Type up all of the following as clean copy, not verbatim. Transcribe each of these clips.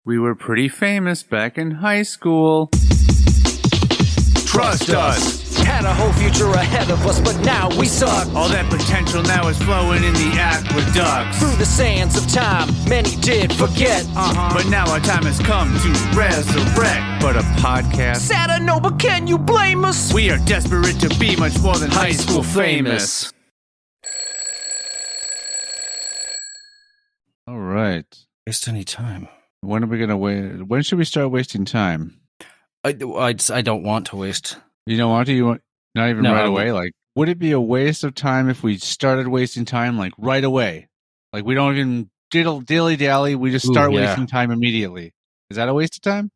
We were pretty famous back in high school. Trust us. Had a whole future ahead of us, but now we suck. All that potential now is flowing in the aqueducts. Through the sands of time, many did forget. But now our time has come to resurrect. But a podcast? Sad I know, but can you blame us? We are desperate to be much more than high school famous. All right. Waste any time. When are we going to wait? When should we start wasting time? I don't want to waste. You don't want to? You want not even No, right I away? won't. Like, would it be a waste of time if we started wasting time like right away? Like we don't even dilly-dally, we just start wasting time immediately. Is that a waste of time?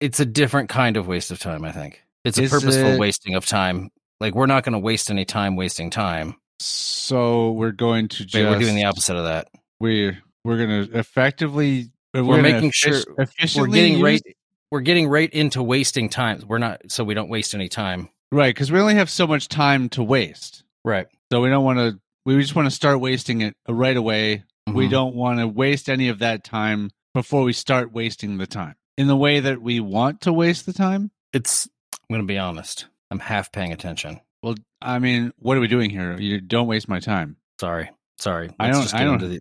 It's a different kind of waste of time, I think. It's a purposeful wasting of time. Like, we're not going to waste any time wasting time. So we're going to just... We're doing the opposite of that. We're going to effectively... We're making sure efficiently we're getting right into wasting time. We're not, so we don't waste any time. Right, because we only have so much time to waste. Right. So we don't want to... We just want to start wasting it right away. Mm-hmm. We don't want to waste any of that time before we start wasting the time. In the way that we want to waste the time? I'm going to be honest. I'm half paying attention. Well, I mean, what are we doing here? You don't waste my time. Sorry. Let's get into the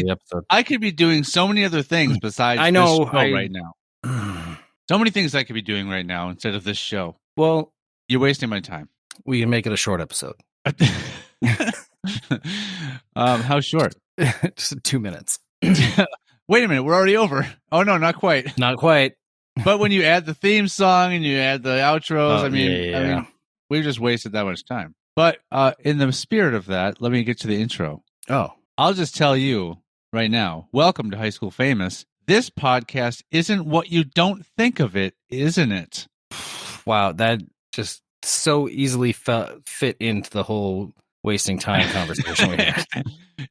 episode. I could be doing so many other things besides this show right now. So many things I could be doing right now instead of this show. Well, you're wasting my time. We can make it a short episode. How short? Just 2 minutes. Wait a minute, we're already over. Oh no, not quite. Not quite. But when you add the theme song and you add the outros, I mean, we've just wasted that much time. But in the spirit of that, let me get to the intro. Oh. I'll just tell you right now, welcome to High School Famous. This podcast isn't what you don't think of it, isn't it? Wow, that just so easily fit into the whole wasting time conversation we had.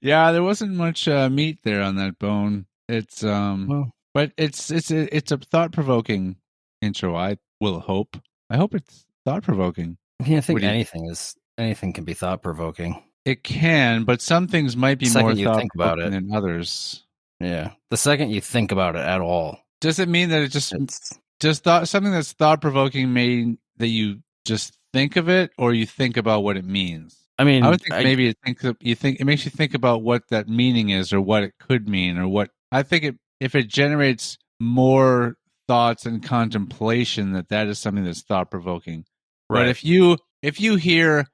Yeah, there wasn't much meat there on that bone. It's but it's a thought-provoking intro. I will hope. I hope it's thought-provoking. Yeah, I think anything can be thought-provoking. It can, but some things might be more thought-provoking than others. Yeah, the second you think about it at all, does it mean that it something that's thought-provoking mean that you just think of it, or you think about what it means? I mean, I would think maybe it makes you think about what that meaning is, or what it could mean, or what I think if it generates more thoughts and contemplation, that is something that's thought-provoking. Right. But if you hear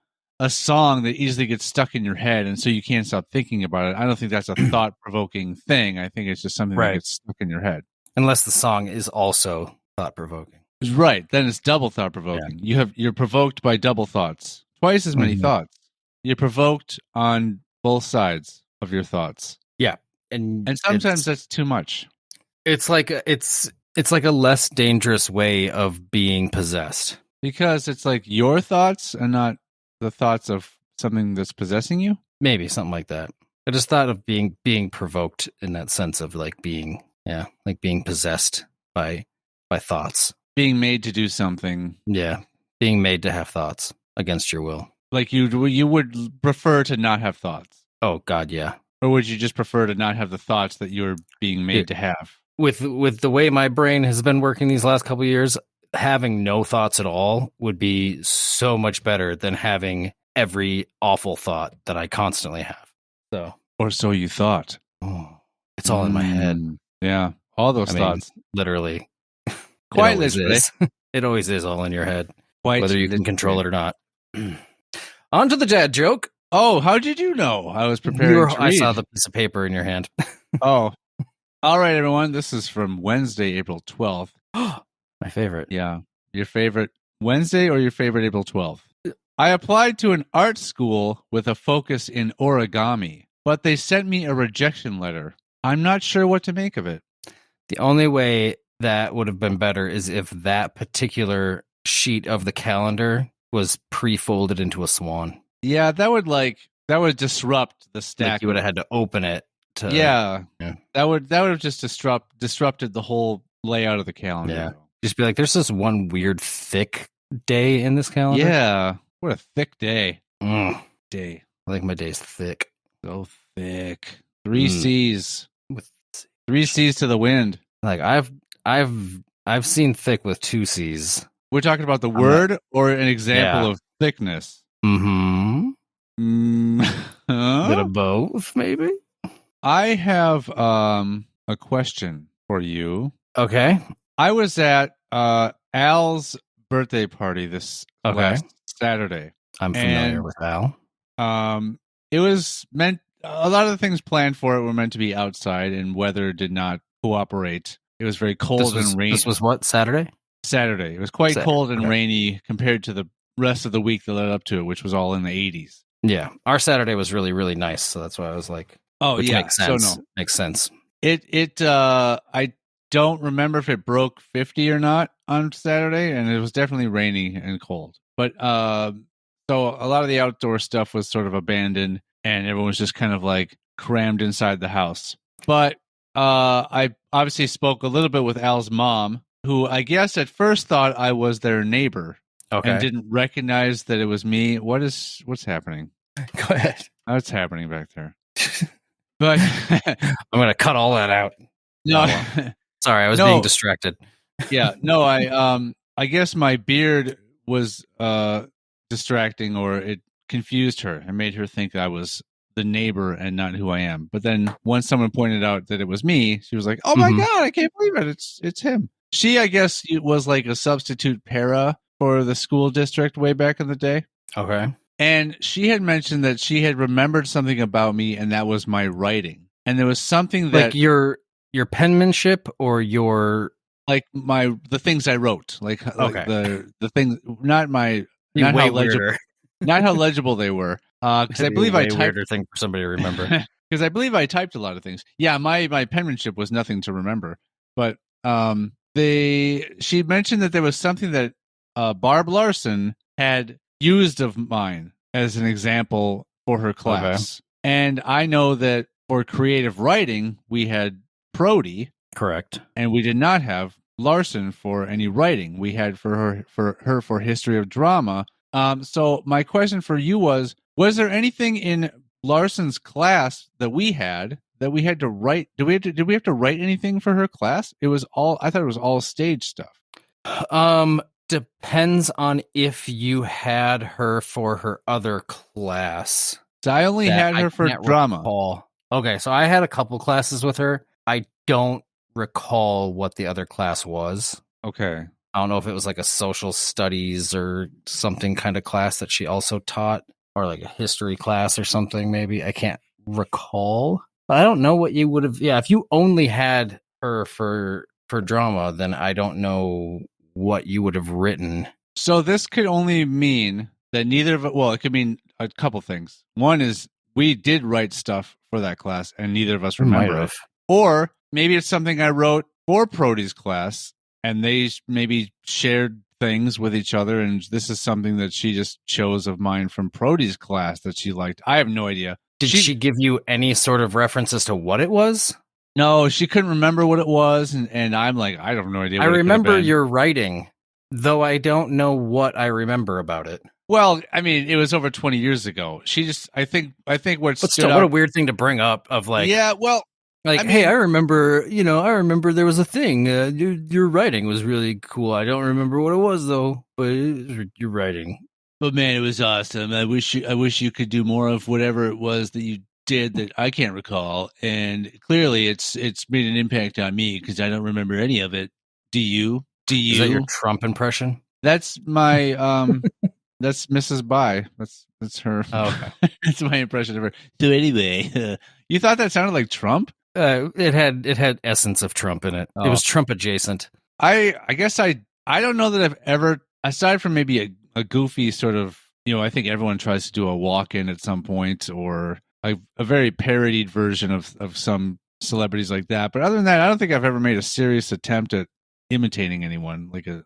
a song that easily gets stuck in your head, and so you can't stop thinking about it, I don't think that's a thought-provoking thing. I think it's just something that gets stuck in your head. Unless the song is also thought-provoking. Right. Then it's double thought-provoking. Yeah. You're provoked by double thoughts. Twice as many thoughts. You're provoked on both sides of your thoughts. Yeah. And sometimes that's too much. It's like a less dangerous way of being possessed. Because it's like your thoughts and not the thoughts of something that's possessing you? Maybe something like that. I just thought of being provoked in that sense of like being possessed by thoughts. Being made to do something. Yeah. Being made to have thoughts against your will. Like you would prefer to not have thoughts. Oh God, yeah. Or would you just prefer to not have the thoughts that you're being made to have? With the way my brain has been working these last couple of years, having no thoughts at all would be so much better than having every awful thought that I constantly have. So, or so you thought. Oh, it's all in my head. Yeah, all those thoughts. Literally. Quite literally. It always is all in your head, whether you can control it or not. On to the dad joke. Oh, how did you know? I was prepared. I saw the piece of paper in your hand. Oh. All right, everyone. This is from Wednesday, April 12th. My favorite. Yeah. Your favorite Wednesday or your favorite April 12th? I applied to an art school with a focus in origami, but they sent me a rejection letter. I'm not sure what to make of it. The only way that would have been better is if that particular sheet of the calendar was pre-folded into a swan. Yeah, that would disrupt the stack. Like you would have had to open it. Yeah. That would have just disrupted the whole layout of the calendar. Yeah. Just be like, there's this one weird thick day in this calendar. Yeah. What a thick day. Day. I like my days thick. So thick. 3 C's. With 3 C's to the wind. Like I've seen thick with 2 C's. We're talking about the word or an example of thickness. Mm-hmm. Bit Huh? of both, maybe. I have a question for you. Okay. I was at Al's birthday party this last Saturday. I'm familiar with Al. It was meant, a lot of the things planned for it were meant to be outside, and weather did not cooperate. It was very cold and rainy. This was what, Saturday? Saturday. It was quite cold and rainy compared to the rest of the week that led up to it, which was all in the 80s. Yeah. Our Saturday was really, really nice. So that's why I was like, oh, yeah. Makes sense. So no. Makes sense. I don't remember if it broke 50 or not on Saturday, and it was definitely rainy and cold. But so a lot of the outdoor stuff was sort of abandoned, and everyone was just kind of like crammed inside the house. But I obviously spoke a little bit with Al's mom, who I guess at first thought I was their neighbor, and didn't recognize that it was me. What's happening? Go ahead. What's happening back there? But I'm gonna cut all that out. No, sorry, I was being distracted. Yeah, no, I guess my beard was distracting, or it confused her and made her think I was the neighbor and not who I am. But then once someone pointed out that it was me, she was like, "Oh my God, I can't believe it! It's him." She, I guess, it was like a substitute para for the school district way back in the day. Okay. And she had mentioned that she had remembered something about me, and that was my writing. And there was something that like your penmanship, or your like the things I wrote, like the things, not how legible they were. Because I believe I typed weirder thing for somebody to remember. Because I believe I typed a lot of things. Yeah, my penmanship was nothing to remember. But she mentioned that there was something that Barb Larson had used of mine as an example for her class. Okay. And I know that for creative writing, we had Prody. Correct. And we did not have Larson for any writing. We had for her for history of drama. So my question for you was there anything in Larson's class that we had to write? Did we have to write anything for her class? I thought it was all stage stuff. Depends on if you had her for her other class. So I only had her for drama. Recall. Okay, so I had a couple classes with her. I don't recall what the other class was. Okay. I don't know if it was like a social studies or something kind of class that she also taught, or like a history class or something, maybe. I can't recall. But I don't know what you would have. Yeah, if you only had her for drama, then I don't know what you would have written. So this could only mean that neither of it. Well, it could mean a couple things. One is we did write stuff for that class, and neither of us remember it. Or maybe it's something I wrote for Prody's class, and they maybe shared things with each other, and this is something that she just chose of mine from Prody's class that she liked. I have no idea. Did she give you any sort of reference as to what it was? No, she couldn't remember what it was, and I'm like, I have no idea. I remember your writing, though I don't know what I remember about it. Well, I mean, it was over 20 years ago. She just, I think what But still, what a weird thing to bring up of like, yeah, well, like, hey, I remember there was a thing. Your writing was really cool. I don't remember what it was though, but your writing. But man, it was awesome. I wish you could do more of whatever it was that you did that I can't recall. And clearly, it's made an impact on me because I don't remember any of it. Do you? Is that your Trump impression? That's my that's Mrs. Bai. That's her. Oh, okay. That's my impression of her. So anyway, you thought that sounded like Trump? It had essence of Trump in it. Oh. It was Trump adjacent. I guess I don't know that I've ever, aside from maybe a goofy sort of, I think everyone tries to do a walk-in at some point, or a very parodied version of some celebrities like that. But other than that, I don't think I've ever made a serious attempt at imitating anyone like a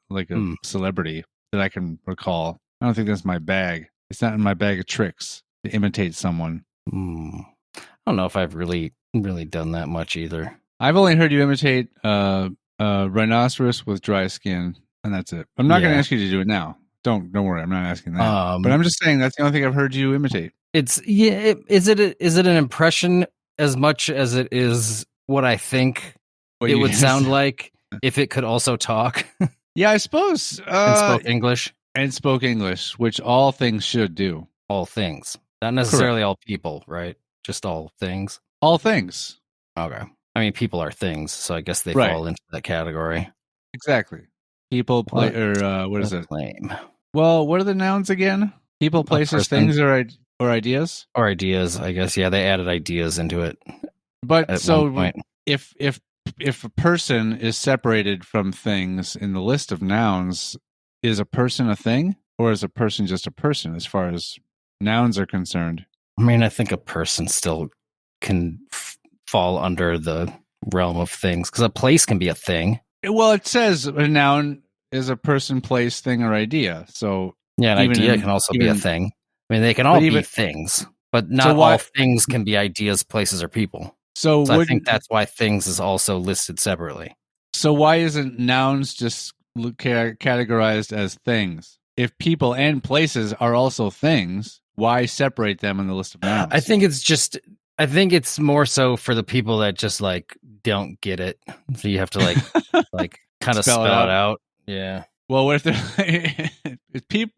celebrity that I can recall. I don't think that's my bag. It's not in my bag of tricks to imitate someone. I don't know if I've really done that much either. I've only heard you imitate a rhinoceros with dry skin, and that's it. I'm not going to ask you to do it now. Don't worry. I'm not asking that. But I'm just saying that's the only thing I've heard you imitate. Is it an impression as much as it is what I think What it you would gonna sound say? like if it could also talk Yeah, I suppose. and spoke English. And spoke English, which all things should do. All things, not necessarily all people, right? Just all things. All things. Okay. I mean, people are things, so I guess they Right. fall into that category. Exactly. People, play, or what is it? Claim Well, what are the nouns again? People, places, person. things, or ideas. Or ideas, I guess. Yeah, they added ideas into it But at so one point. if a person is separated from things in the list of nouns, is a person a thing, or is a person just a person as far as nouns are concerned? I mean, I think a person still can fall under the realm of things because a place can be a thing. Well, it says a noun is a person, place, thing, or idea. So yeah, an idea can also be a thing. I mean, they can all be things, but not all things can be ideas, places, or people. So I think that's why things is also listed separately. So why isn't nouns just categorized as things? If people and places are also things, why separate them in the list of nouns? I think it's more so for the people that just like don't get it. So you have to like kind of spell it out. Yeah. Well, what if they're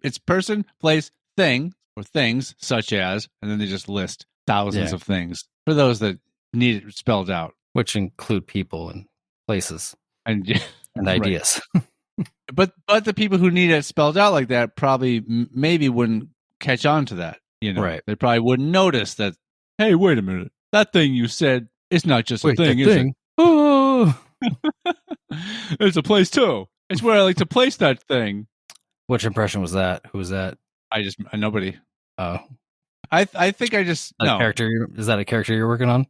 it's person, place, thing, or things such as, and then they just list thousands of things for those that need it spelled out, which include people and places and ideas. But the people who need it spelled out like that probably maybe wouldn't catch on to that. Right. They probably wouldn't notice that. Hey, wait a minute. That thing you said is not just a thing, is it? Oh, it's a place too. It's where I like to place that thing. Which impression was that? Who was that? Nobody. Oh, I think I just no. Character is that a character you're working on?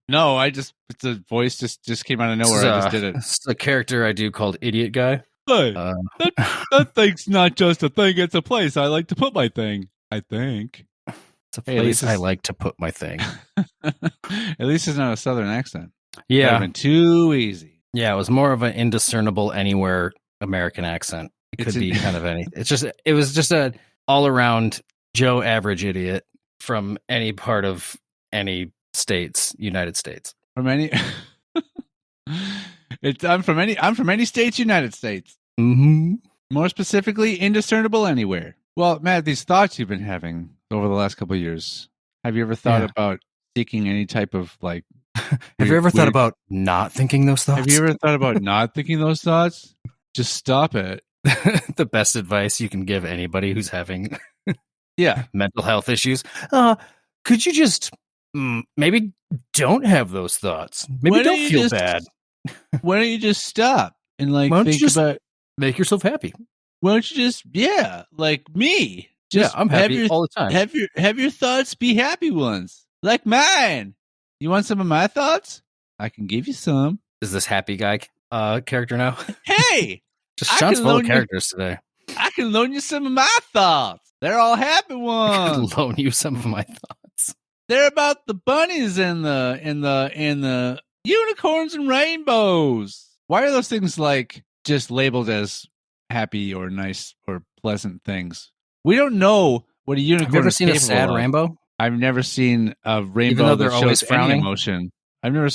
No, it's a voice just came out of nowhere. I just did it. It's a character I do called Idiot Guy. Hey, that thing's not just a thing; it's a place I like to put my thing. I think it's a place I like to put my thing. At least it's not a Southern accent. Yeah, that'd been too easy. Yeah, it was more of an indiscernible anywhere American accent. It could be kind of anything. It was just a all around Joe average idiot from any part of any states, United States. From any I'm from any states, United States. Mm-hmm. More specifically, indiscernible anywhere. Well, Matt, these thoughts you've been having over the last couple of years, have you ever thought about seeking any type of like have you ever thought about not thinking those thoughts? Have you ever thought about not thinking those thoughts? Just stop it. The best advice you can give anybody who's having mental health issues. Could you just maybe don't have those thoughts? Maybe don't feel bad. Why don't you just stop and like think about make yourself happy? Why don't you just like me? Just I'm happy all the time. Have your thoughts be happy ones, like mine. You want some of my thoughts? I can give you some. Is this happy guy character now? Hey, just Sean's full of characters today. I can loan you some of my thoughts. They're all happy ones. I can loan you some of my thoughts. They're about the bunnies and the unicorns and rainbows. Why are those things like just labeled as happy or nice or pleasant things? We don't know what a unicorn. Have you ever seen a sad rainbow? I've never seen a rainbow. Even though they're always frowning. Emotion. I've never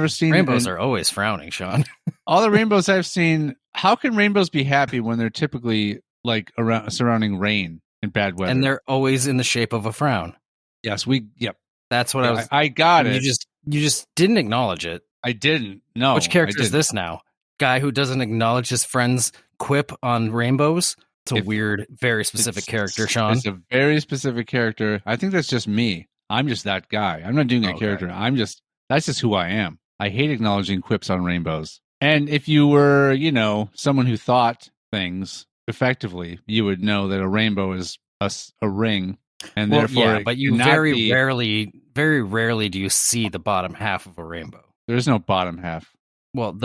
seen rainbows are always frowning, Sean. All the rainbows I've seen. How can rainbows be happy when they're typically like around surrounding rain and bad weather? And they're always in the shape of a frown. Yes, Yep. That's what I was. I got it. You just didn't acknowledge it. I didn't. No. Which character is this now? Guy who doesn't acknowledge his friend's quip on rainbows? It's a weird, very specific character, Sean. It's a very specific character. I think that's just me. I'm just that guy. I'm not doing a character. That's just who I am. I hate acknowledging quips on rainbows. And if you were, someone who thought things effectively, you would know that a rainbow is a ring. And therefore, but you very rarely do you see the bottom half of a rainbow. There's no bottom half. Well,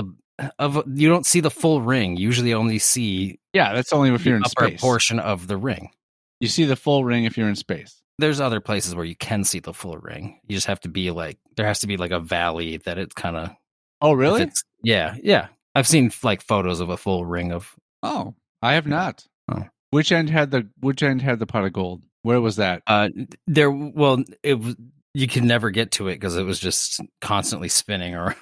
you don't see the full ring. You usually only see that's only if you're in upper space. Portion of the ring. You see the full ring if you're in space. There's other places where you can see the full ring. You just have to be there has to be like a valley that it's kind of. Oh, really? Yeah. I've seen like photos of a full ring of. Oh, I have not. Oh. Which end had the pot of gold? Where was that? It was you could never get to it because it was just constantly spinning or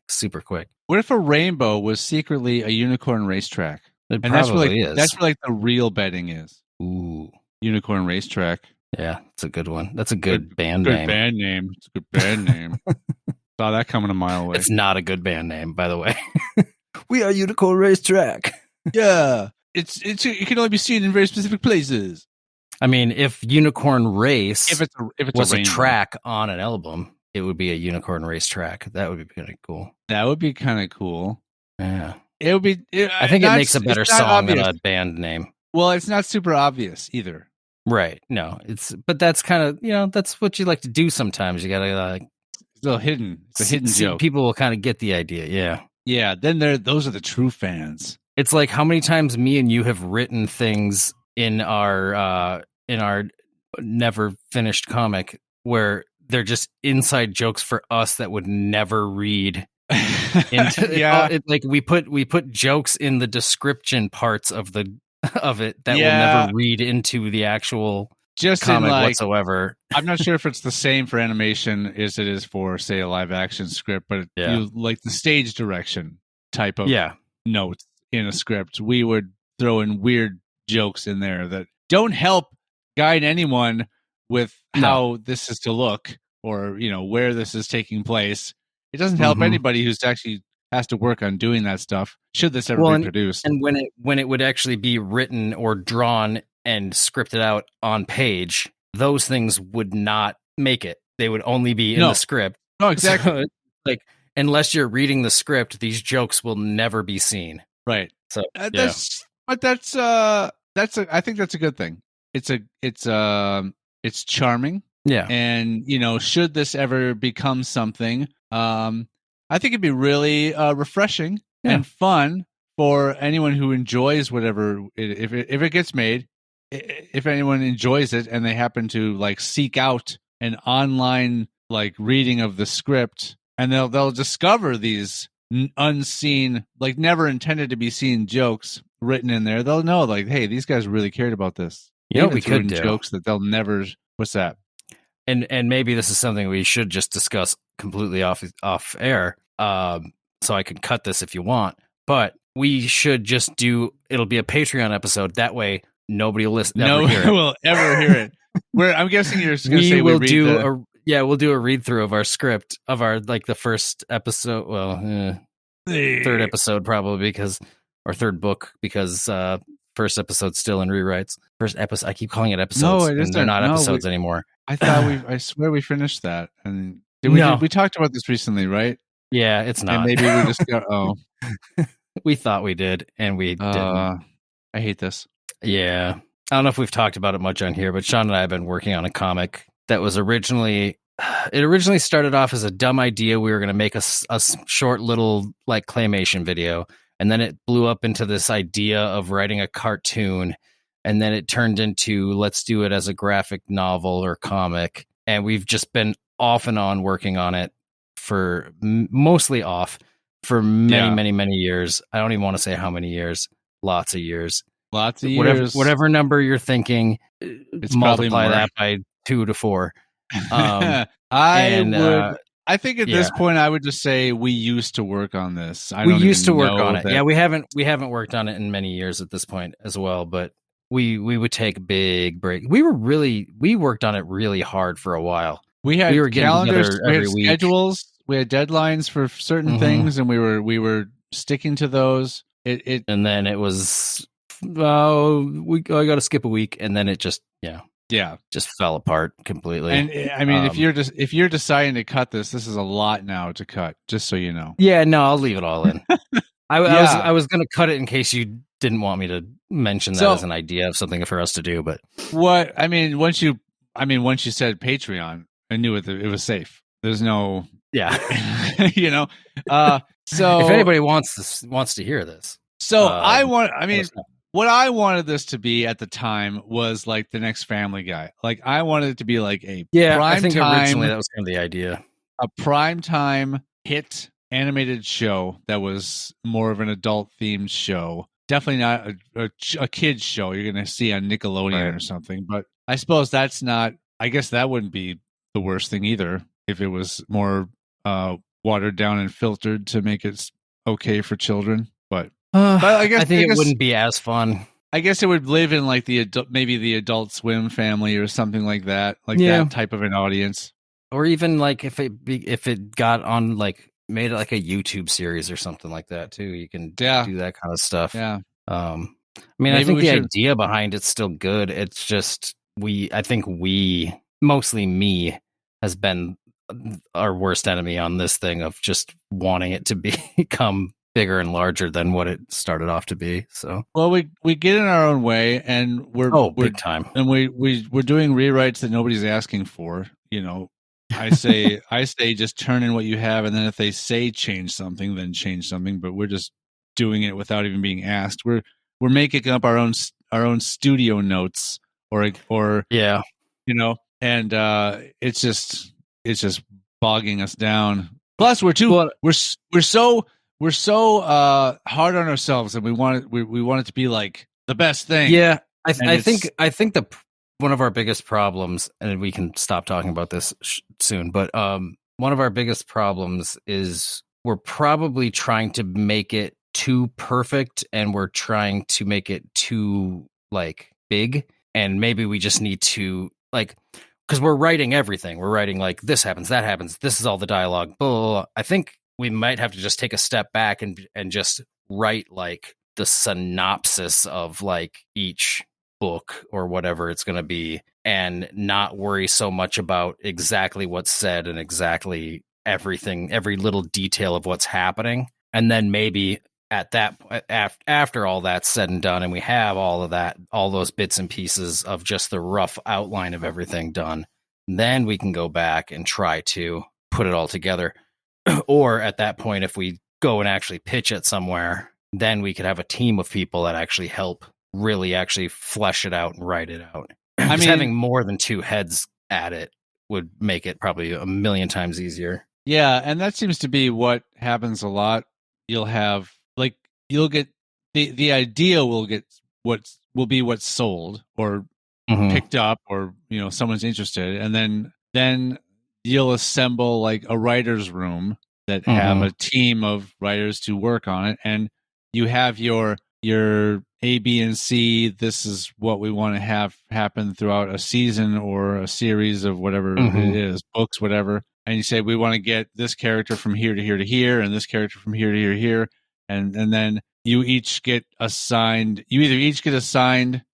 super quick. What if a rainbow was secretly a unicorn racetrack? It And that's probably is. That's where like the real betting is. Ooh, Unicorn racetrack. yeah, it's a good one. That's a good band name. Band name. It's a good band name. Saw that coming a mile away. It's not a good band name, by the way. We are Unicorn Racetrack. Yeah, it can only be seen in very specific places. I mean, if Unicorn Race If it's was a a track on an album, it would be a Unicorn Racetrack. That would be kind of cool. That would be kind of cool. Yeah, it would be. I think it makes a better song than a band name. Well, it's not super obvious either. Right. No, but that's kind of, that's what you like to do sometimes. You got to like. It's a little hidden. It's a hidden joke. People will kind of get the idea. Yeah. Yeah. Then those are the true fans. It's like how many times me and you have written things in our never finished comic where they're just inside jokes for us that would never read into like we put jokes in the description parts of it that will never read into the actual just comic whatsoever. I'm not sure if it's the same for animation as it is for, say, a live action script, but you like the stage direction type of notes in a script. We would throw in weird jokes in there that don't help guide anyone with how this is to look or where this is taking place. It doesn't help anybody who's actually has to work on doing that stuff. Should this ever be produced? And when it would actually be written or drawn and scripted out on page, those things would not make it. They would only be in the script. No, exactly. So, like unless you're reading the script, these jokes will never be seen. Right. So I think that's a good thing. It's charming. Yeah. And should this ever become something, I think it'd be really refreshing and fun for anyone who enjoys whatever if it gets made. If anyone enjoys it and they happen to like seek out an online like reading of the script, and they'll discover these unseen, like never intended to be seen jokes written in there. They'll know like, hey, these guys really cared about this. We could do jokes that they'll never. What's that? And maybe this is something we should just discuss completely off air. So I could cut this if you want, but we should just it'll be a Patreon episode. That way nobody will listen. No one will ever hear it. I'm guessing you're just going to say we'll do a read through of our script of our like the first episode. Well, third episode probably or third book because first episode's still in rewrites. First episode, I keep calling it episodes. No, they're not episodes anymore. I swear we finished that. And we talked about this recently, right? Yeah, it's not. And maybe we just got we thought we did, and we didn't. I hate this. Yeah. I don't know if we've talked about it much on here, but Sean and I have been working on a comic that was originally started off as a dumb idea. We were going to make a short little like claymation video, and then it blew up into this idea of writing a cartoon, and then it turned into let's do it as a graphic novel or comic. And we've just been off and on working on it for mostly off for many years. I don't even want to say how many years. Lots of years. Whatever number you're thinking, it's multiply that by 2 to 4. I think at this point I would just say we used to work on this. We used to work on it. Yeah, we haven't worked on it in many years at this point as well, but we would take big break. We worked on it really hard for a while. We were calendars, we had schedules, we had deadlines for certain things, and we were sticking to those. And then it was I got to skip a week, and then it just just fell apart completely. And I mean, if you're deciding to cut this is a lot now to cut. Just so you know. Yeah, no, I'll leave it all in. I was going to cut it in case you didn't want me to mention that as an idea of something for us to do. But once you said Patreon, I knew it was safe. There's no so if anybody wants to hear this, what I wanted this to be at the time was like the next Family Guy. Like I wanted it to be like a I think originally that was kind of the idea. A primetime hit animated show that was more of an adult themed show. Definitely not a kid's show you're going to see on Nickelodeon or something. But I suppose that's not. I guess that wouldn't be the worst thing either if it was more watered down and filtered to make it okay for children. But I guess I think it wouldn't be as fun. I guess it would live in like maybe the Adult Swim family or something like that, like Yeah. that type of an audience. Or even like if it got on like made like a YouTube series or something like that too. You can do that kind of stuff. Yeah. I mean, I think the idea behind it's still good. It's just I think mostly me has been our worst enemy on this thing of just wanting it to become bigger and larger than what it started off to be. So we get in our own way, and we're big time, and we're doing rewrites that nobody's asking for. You know, I say just turn in what you have, and then if they say change something, then change something. But we're just doing it without even being asked. We're making up our own studio notes, or yeah, you know, and it's just bogging us down. Plus, we're so hard on ourselves, and we want it to be like the best thing. Yeah, I think one of our biggest problems, and we can stop talking about this soon, but one of our biggest problems is we're probably trying to make it too perfect, and we're trying to make it too like big, and maybe we just need to like, because we're writing everything. We're writing like this happens, that happens, this is all the dialogue. Blah, blah, blah. I think we might have to just take a step back and just write like the synopsis of like each book or whatever it's going to be, and not worry so much about exactly what's said and exactly everything, every little detail of what's happening. And then maybe at that after all that's said and done, and we have all of that, all those bits and pieces of just the rough outline of everything done, then we can go back and try to put it all together. Or at that point, if we go and actually pitch it somewhere, then we could have a team of people that actually help really actually flesh it out and write it out. I mean, having more than two heads at it would make it probably a million times easier. Yeah, and that seems to be what happens a lot. You'll get the idea will get what's sold or picked up, or someone's interested, and then you'll assemble like a writer's room that have a team of writers to work on it, and you have your A, B, and C. This is what we want to have happen throughout a season or a series of whatever it is, books, whatever. And you say, we want to get this character from here to here to here, and this character from here to here to here. And then you each get assigned,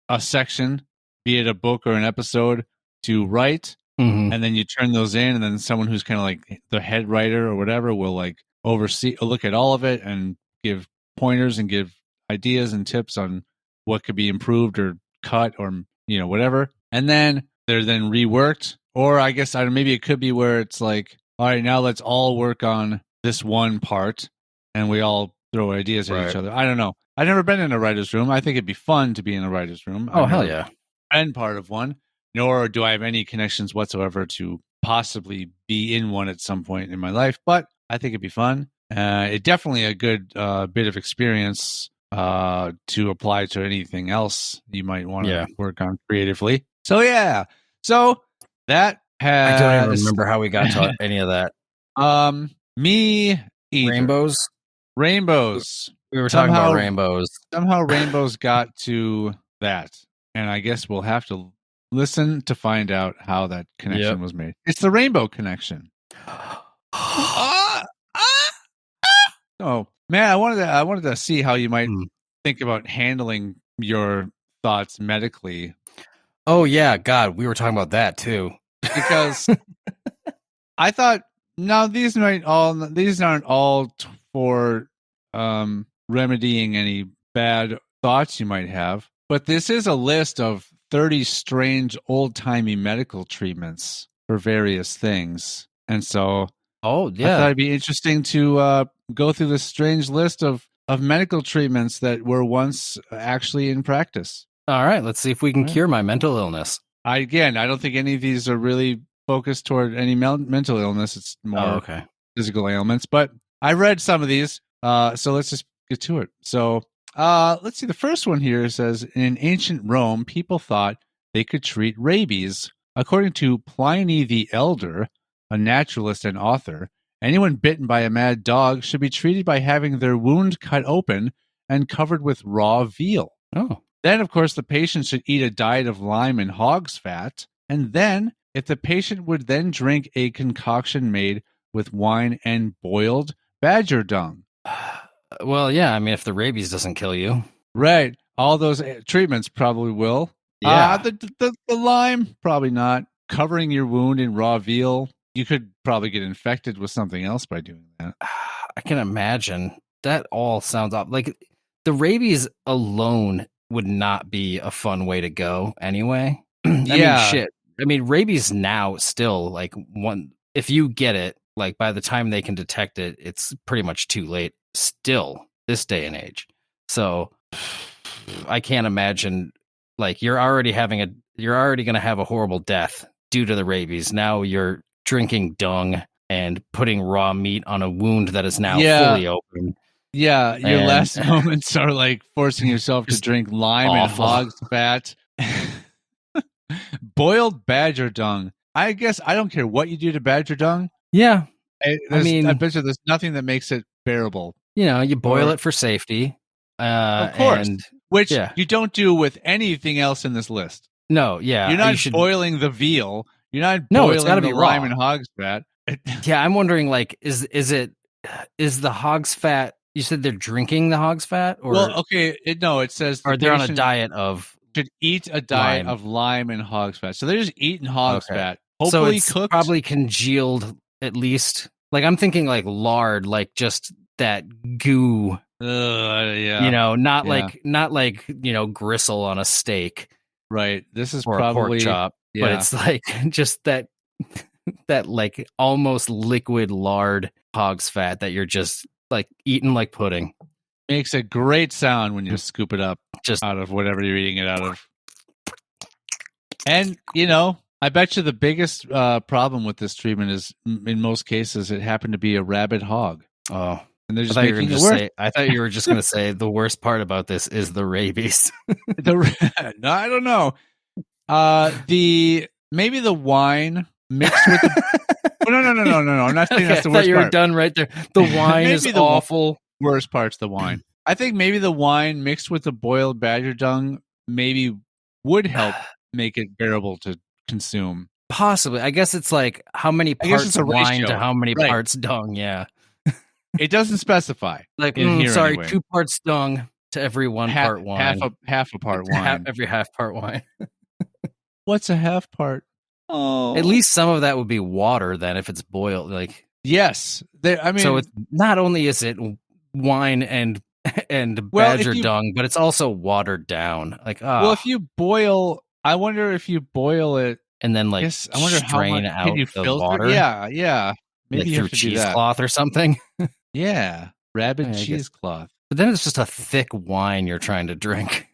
a section, be it a book or an episode, to write. And then you turn those in, and then someone who's kind of like the head writer or whatever will like look at all of it and give pointers and give ideas and tips on what could be improved or cut or whatever. And then they're then reworked. Or I guess maybe it could be where it's like, all right, now let's all work on this one part, and we all throw ideas at each other. I don't know. I've never been in a writer's room. I think it'd be fun to be in a writer's room. Oh, hell yeah. Been part of one, nor do I have any connections whatsoever to possibly be in one at some point in my life, but I think it'd be fun. It's definitely a good bit of experience to apply to anything else you might want to work on creatively. So yeah. So that has... I don't even remember how we got to any of that. Me either. Rainbows. We were talking about rainbows. Somehow rainbows got to that. And I guess we'll have to listen to find out how that connection was made. It's the rainbow connection. Oh man, I wanted to see how you might think about handling your thoughts medically. Oh yeah, God, we were talking about that too. Because I thought, no, these aren't all for remedying any bad thoughts you might have. But this is a list of 30 strange old-timey medical treatments for various things. And so I thought it'd be interesting to go through this strange list of medical treatments that were once actually in practice. All right, let's see if we can cure my mental illness. I don't think any of these are really focused toward any mental illness. It's more physical ailments. But I read some of these, so let's just get to it. So let's see. The first one here says, in ancient Rome, people thought they could treat rabies According to Pliny the Elder, a naturalist and author, anyone bitten by a mad dog should be treated by having their wound cut open and covered with raw veal. Oh. Then, of course, the patient should eat a diet of lime and hog's fat. And then, if the patient would then drink a concoction made with wine and boiled badger dung. Well, yeah. I mean, if the rabies doesn't kill you. Right. All those treatments probably will. Yeah. The lime, probably not. Covering your wound in raw veal, you could probably get infected with something else by doing that. I can imagine. That all sounds off. Like, the rabies alone would not be a fun way to go anyway. I mean, shit. I mean, rabies now still, like, if you get it, like, by the time they can detect it, it's pretty much too late still, this day and age. So I can't imagine, like, you're already going to have a horrible death due to the rabies. Now you're drinking dung and putting raw meat on a wound that is now fully open. Yeah, your last moments are like forcing yourself to drink lime and hog's fat. Boiled badger dung. I guess I don't care what you do to badger dung. Yeah. I bet you there's nothing that makes it bearable. You know, you boil it for safety. Of course. Which you don't do with anything else in this list. No, yeah. You're not boiling the veal. You're not it's gotta boiling be the lime raw. and hog's fat. Yeah, I'm wondering, like, is the hog's fat? You said they're drinking the hog's fat, or it says or they're on a diet of should eat a diet of lime and hog's fat. So they're just eating hog's fat. Hopefully so it's cooked, probably congealed at least. Like, I'm thinking like lard, like just that goo. Yeah. You know, not like gristle on a steak. Right. This is or probably a pork chop, but it's like just that like almost liquid lard hog's fat that you're just like eating like pudding. Makes a great sound when you scoop it up just out of whatever you're eating it out of. And, I bet you the biggest problem with this treatment is, in most cases, it happened to be a rabid hog. Oh. And they're just making it worse. I thought you were just going to say the worst part about this is the rabies. No, I don't know. Maybe the wine mixed with the... No. I'm not saying that's the worst part. I thought you were done right there. The wine is awful. Worst part's the wine. I think maybe the wine mixed with the boiled badger dung maybe would help make it bearable to consume. Possibly. I guess it's like how many parts wine to how many parts dung. Yeah. It doesn't specify. Like, anyway. 2 parts dung to every 1 part wine. Half a part wine. Every half part wine. What's a half part? Oh. At least some of that would be water then if it's boiled. Like, yes. So it's not only is it wine and badger dung, but it's also watered down. Like, well, if you boil, I wonder if you boil it and then like I wonder strain how much, out you the filter? water. Yeah. Maybe you through have to cheesecloth or something. Yeah, rabid cheesecloth. But then it's just a thick wine you're trying to drink.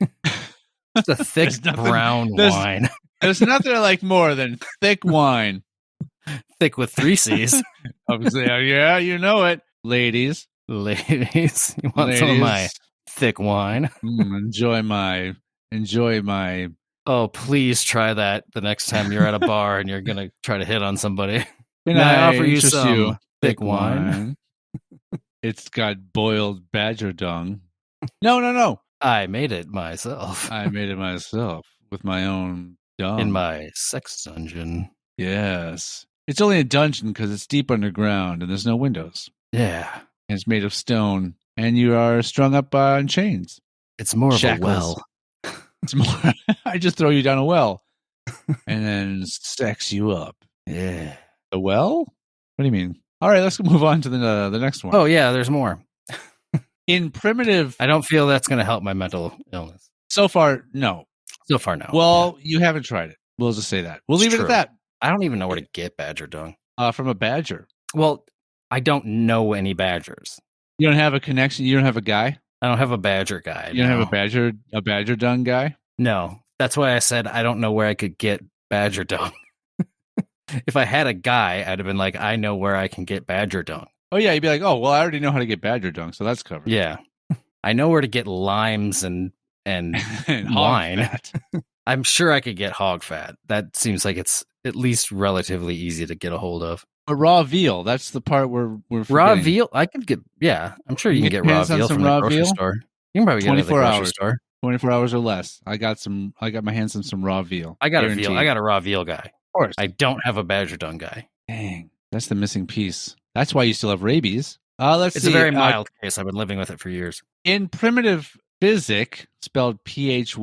It's a thick brown wine. There's nothing I like more than thick wine. Thick with 3 C's. Obviously, yeah, you know it. Ladies. You want some of my thick wine? Enjoy my... Oh, please try that the next time you're at a bar and you're going to try to hit on somebody. Can I offer you some thick wine? It's got boiled badger dung. No. I made it myself. I made it myself with my own dung. In my sex dungeon. Yes. It's only a dungeon because it's deep underground and there's no windows. Yeah. And it's made of stone and you are strung up on chains. It's more of a well. It's more. I just throw you down a well and then sex you up. Yeah. The well? What do you mean? All right, let's move on to the next one. Oh, yeah, there's more. In primitive... I don't feel that's going to help my mental illness. So far, no. Well, you haven't tried it. We'll just say that. We'll leave it at that. I don't even know where to get badger dung. From a badger. Well, I don't know any badgers. You don't have a connection? You don't have a guy? I don't have a badger guy. You don't have a badger dung guy? No. That's why I said I don't know where I could get badger dung. If I had a guy, I'd have been like, I know where I can get badger dung. Oh, yeah. You'd be like, oh, well, I already know how to get badger dung, so that's covered. Yeah. I know where to get limes and wine. I'm sure I could get hog fat. That seems like it's at least relatively easy to get a hold of. But raw veal, that's the part we're forgetting. Raw veal, I could get. Yeah, I'm sure you can get your raw hands on veal some from the raw grocery veal? store. You can probably get it at the 24 grocery hours. store. 24 hours or less. I got my hands on some raw veal. I got Guaranteed. I got a raw veal guy. Of course. I don't have a badger tongue guy. Dang, that's the missing piece. That's why you still have rabies. Let's It's see. a very mild case. I've been living with it for years. In primitive physic, spelled Physick,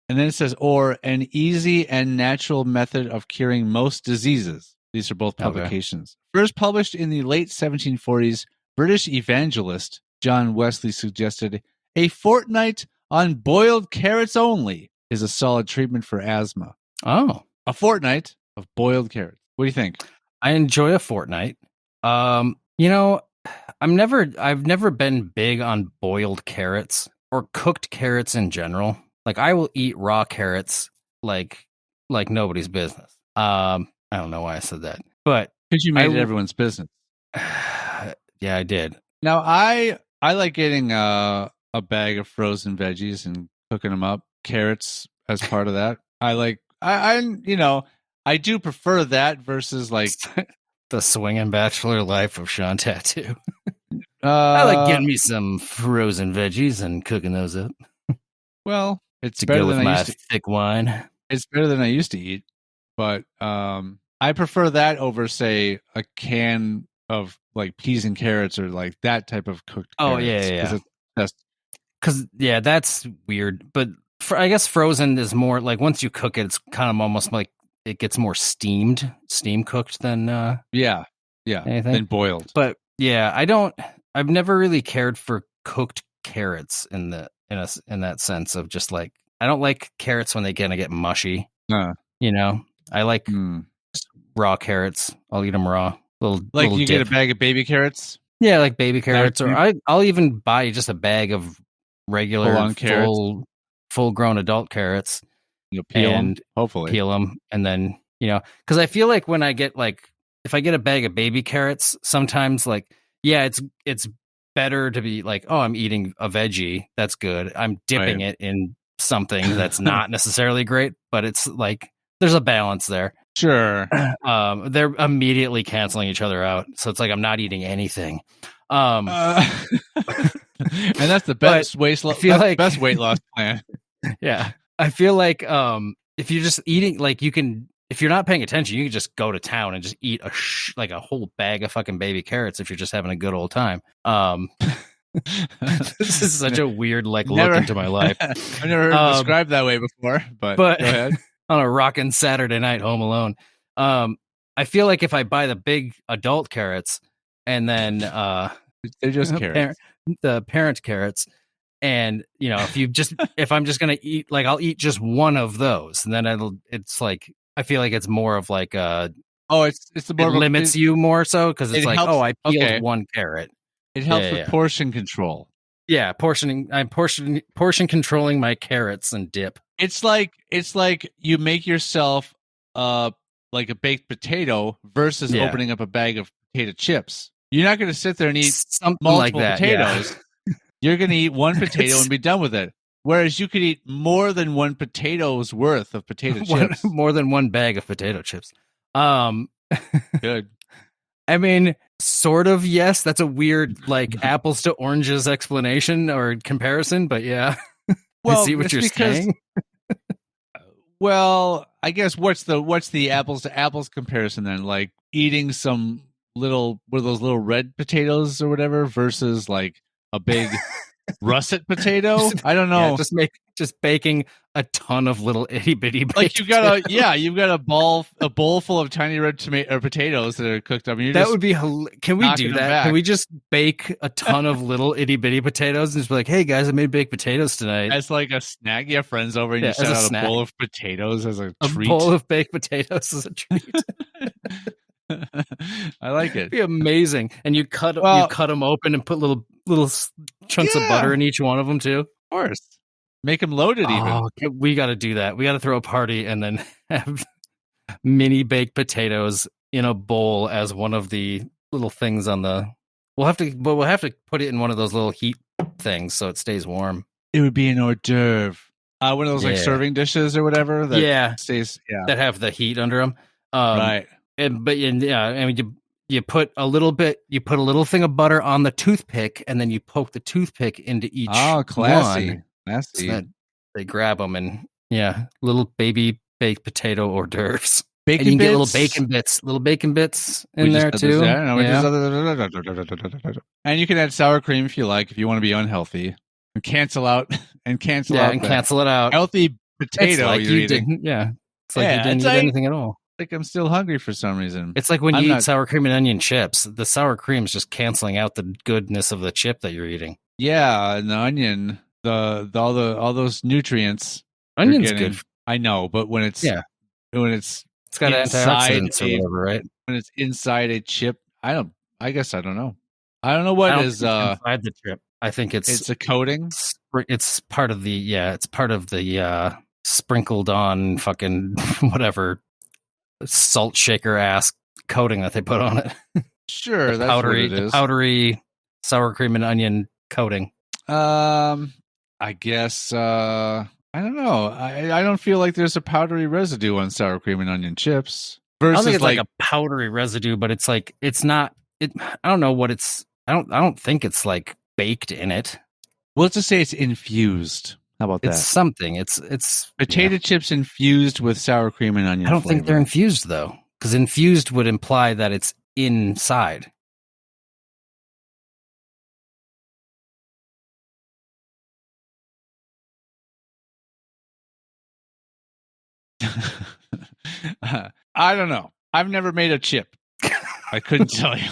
and then it says, or an easy and natural method of curing most diseases. These are both publications. Okay. First published in the late 1740s, British evangelist John Wesley suggested a fortnight on boiled carrots only is a solid treatment for asthma. Oh. A fortnight of boiled carrots. What do you think? I enjoy a fortnight. You know, I've never been big on boiled carrots or cooked carrots in general. Like I will eat raw carrots like nobody's business. I don't know why I said that, but because you made it everyone's business. Yeah, I did. Now I like getting a bag of frozen veggies and cooking them up. Carrots as part of that. I do prefer that versus like the swinging bachelor life of Sean Tattoo. I like getting me some frozen veggies and cooking those up. Well, it's to better go with than my thick wine. It's better than I used to eat, but I prefer that over, say, a can of like peas and carrots or like that type of cooked. Oh carrots, yeah. Because that's weird. But I guess frozen is more like once you cook it, it's kind of almost like it gets more steam cooked than anything. Than boiled. But yeah, I've never really cared for cooked carrots in that sense of just like I don't like carrots when they get mushy. You know, I like raw carrots. I'll eat them raw. Little you dip. get a bag of baby carrots. Yeah, like baby carrots, or I'll even buy just a bag of regular full grown adult carrots. You'll peel them, hopefully peel them, and then because I feel like when I get if I get a bag of baby carrots, sometimes it's better to be like, oh, I'm eating a veggie. That's good. I'm dipping it in something that's not necessarily great, but it's like there's a balance there. Sure. They're immediately canceling each other out. So it's like I'm not eating anything. And that's the best best weight loss plan. Yeah. I feel like if you're just eating, if you're not paying attention, you can just go to town and just eat a whole bag of fucking baby carrots if you're just having a good old time. This is such a weird look into my life. I've never heard it described that way before, but go ahead. On a rockin' Saturday night home alone. I feel like if I buy the big adult carrots and then they're just carrots. The parent carrots, and if I'm just gonna eat, I'll eat just one of those, and then I feel like it's more of like it limits you more so because it's like, helps, I peeled one carrot. It helps with portion control. Yeah, I'm portion controlling my carrots and dip. It's like you make yourself like a baked potato versus opening up a bag of potato chips. You're not going to sit there and eat multiple potatoes. Yeah. You're going to eat one potato and be done with it. Whereas you could eat more than one potato's worth of potato chips. More than one bag of potato chips. Good. I mean, sort of, yes. That's a weird, apples to oranges explanation or comparison, but yeah. Well, I see what you're saying. Well, I guess what's the apples to apples comparison then? Like eating some those little red potatoes or whatever versus like a big russet potato? I don't know. Yeah, just baking a ton of little itty bitty. Like you've got a bowl full of tiny red potatoes that are cooked up. And that would be. Can we do that? Can we just bake a ton of little itty bitty potatoes and just be like, "Hey guys, I made baked potatoes tonight." As like a snack, you have friends over and you set out a bowl of potatoes as a treat. A bowl of baked potatoes as a treat. I like it. It'd be amazing. And you cut them open and put little chunks of butter in each one of them too. Of course. Make them loaded even. We got to do that. We got to throw a party and then have mini baked potatoes in a bowl as one of the little things on the. We'll have to put it in one of those little heat things so it stays warm. It would be an hors d'oeuvre. One of those like Yeah. serving dishes or whatever that Yeah. stays. Yeah. That have the heat under them. Right. You put a little thing of butter on the toothpick, and then you poke the toothpick into each classy. one. Classy. So that they grab them, and little baby baked potato hors d'oeuvres. Bacon and you can bits. get little bacon bits in there too. And you can add sour cream if you like, if you want to be unhealthy, and cancel out cancel it out. Healthy potato like you're eating. eating. Yeah, it's like you didn't eat anything at all. Like I'm still hungry for some reason. It's like when you eat sour cream and onion chips. The sour cream is just canceling out the goodness of the chip that you're eating. Yeah, and the onion, all those nutrients. Onion's good. I know, but when it's it's got antioxidants or whatever, right? When it's inside a chip, I don't know. I don't know what is inside the chip. I think it's a coating. It's part of the sprinkled on fucking whatever salt shaker ass coating that they put on it. Sure, that's what it is. Powdery sour cream and onion coating. I guess I don't know. I don't feel like there's a powdery residue on sour cream and onion chips. I don't think it's like a powdery residue, but it's like it's not. I don't know what it's. I don't think it's like baked in it. Well, let's just say it's infused. How about that? It's something. It's potato chips infused with sour cream and onion. I don't think they're infused though, because infused would imply that it's inside. I don't know. I've never made a chip. I couldn't tell you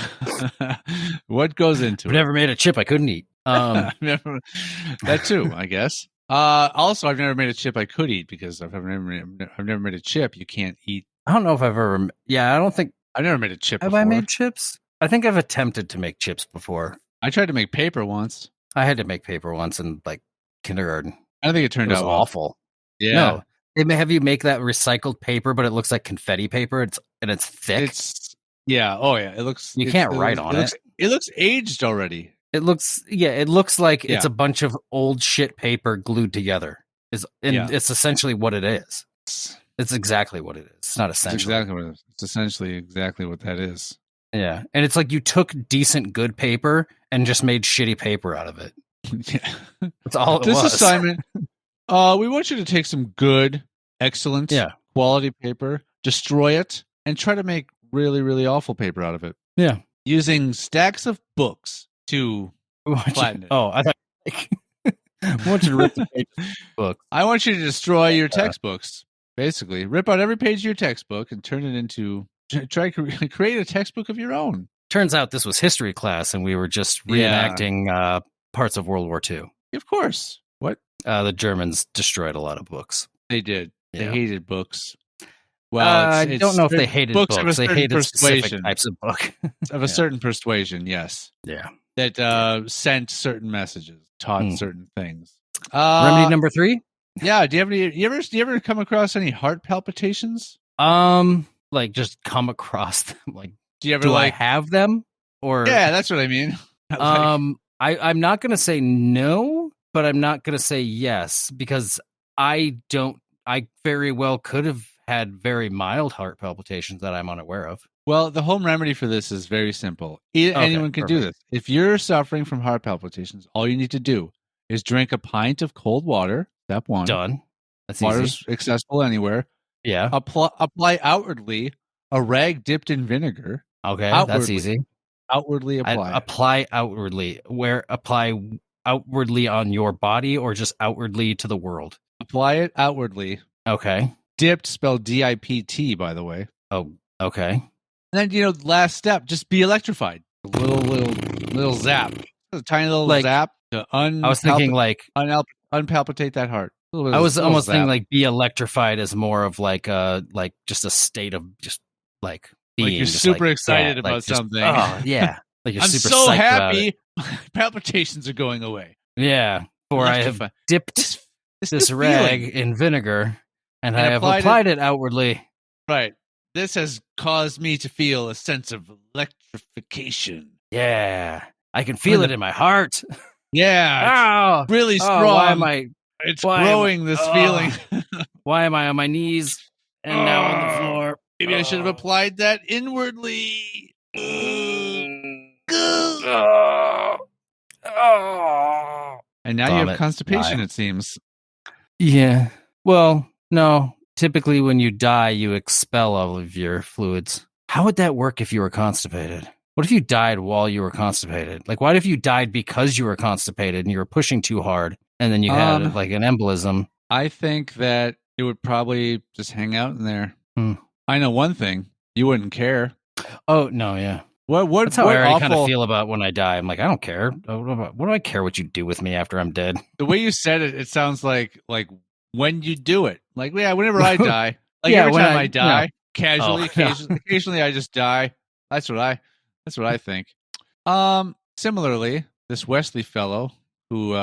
what goes into it. I've never made a chip I couldn't eat. That too, I guess. Also, I've never made a chip I could eat because I've never made a chip you can't eat. I don't know if I've ever. Yeah, I don't think I've never made a chip. Have I made chips? I think I've attempted to make chips before. I tried to make paper once. I had to make paper once in like kindergarten. I don't think it turned out awful. Yeah. No. They may have you make that recycled paper, but it looks like confetti paper. It's thick. Oh yeah. It looks. You can't write on it. It looks aged already. It looks like it's a bunch of old shit paper glued together. It's essentially what it is. It's exactly what it is. It's not essentially. It's exactly what it is. It's essentially exactly what that is. Yeah, and it's like you took decent, good paper and just made shitty paper out of it. Yeah, that's all it was. This assignment. We want you to take some good, excellent, quality paper, destroy it, and try to make really, really awful paper out of it. Yeah. Using stacks of books to flatten it. Oh, I thought I want you to rip the pages of books. I want you to destroy your textbooks, basically. Rip out every page of your textbook and turn it into... Try to create a textbook of your own. Turns out this was history class, and we were just reenacting parts of World War II. Of course. What? The Germans destroyed a lot of books. They did. They hated books. Well, I don't know if they hated books. They hated specific types of book. Of a certain persuasion, yes. Yeah. That sent certain messages, taught certain things. Remedy number 3? Yeah. Do you have any? You ever come across any heart palpitations? Like just come across them. Like, do you ever I have them? Or that's what I mean. I'm not gonna say no, but I'm not gonna say yes because I very well could have had very mild heart palpitations that I'm unaware of. Well, the home remedy for this is very simple. Anyone can do this. If you're suffering from heart palpitations, all you need to do is drink a pint of cold water. Step 1. Done. That's Water's easy. accessible anywhere. Yeah. Apply outwardly a rag dipped in vinegar. Okay, that's easy. Outwardly apply. Apply outwardly. Where apply outwardly on your body or just outwardly to the world? Apply it outwardly. Okay. Dipped, spelled DIPT, by the way. Oh, okay. And then, last step, just be electrified. A little zap. A tiny little zap to I was thinking like unpalpitate that heart. I was almost thinking like be electrified as more of like just a state of just like being. Like you're super excited about something. Oh yeah. Like you're I'm super so psyched happy. Palpitations are going away. Yeah. Or I have dipped this rag in vinegar and I have applied it outwardly. Right. This has caused me to feel a sense of electrification. Yeah. I can feel it in my heart. Yeah. Oh, really strong. Why am I It's Why am I- growing, this feeling. Why am I on my knees and now on the floor? Maybe I should have applied that inwardly. And now you have Vomit. constipation, Die. it seems. Yeah. Well, no. Typically, when you die, you expel all of your fluids. How would that work if you were constipated? What if you died while you were constipated? Like, what if you died because you were constipated and you were pushing too hard and then you had like an embolism? I think that it would probably just hang out in there. Hmm. I know one thing. You wouldn't care. Oh, no, yeah. What That's how I already kind of awful- feel about when I die. I'm like, I don't care. What do I care what you do with me after I'm dead? The way you said it, it sounds like when you do it. Like, yeah, whenever I die. Like Yeah, every when time I- I die, no. casually, Oh, no. occasionally I just die. That's what I think. Similarly, this Wesley fellow who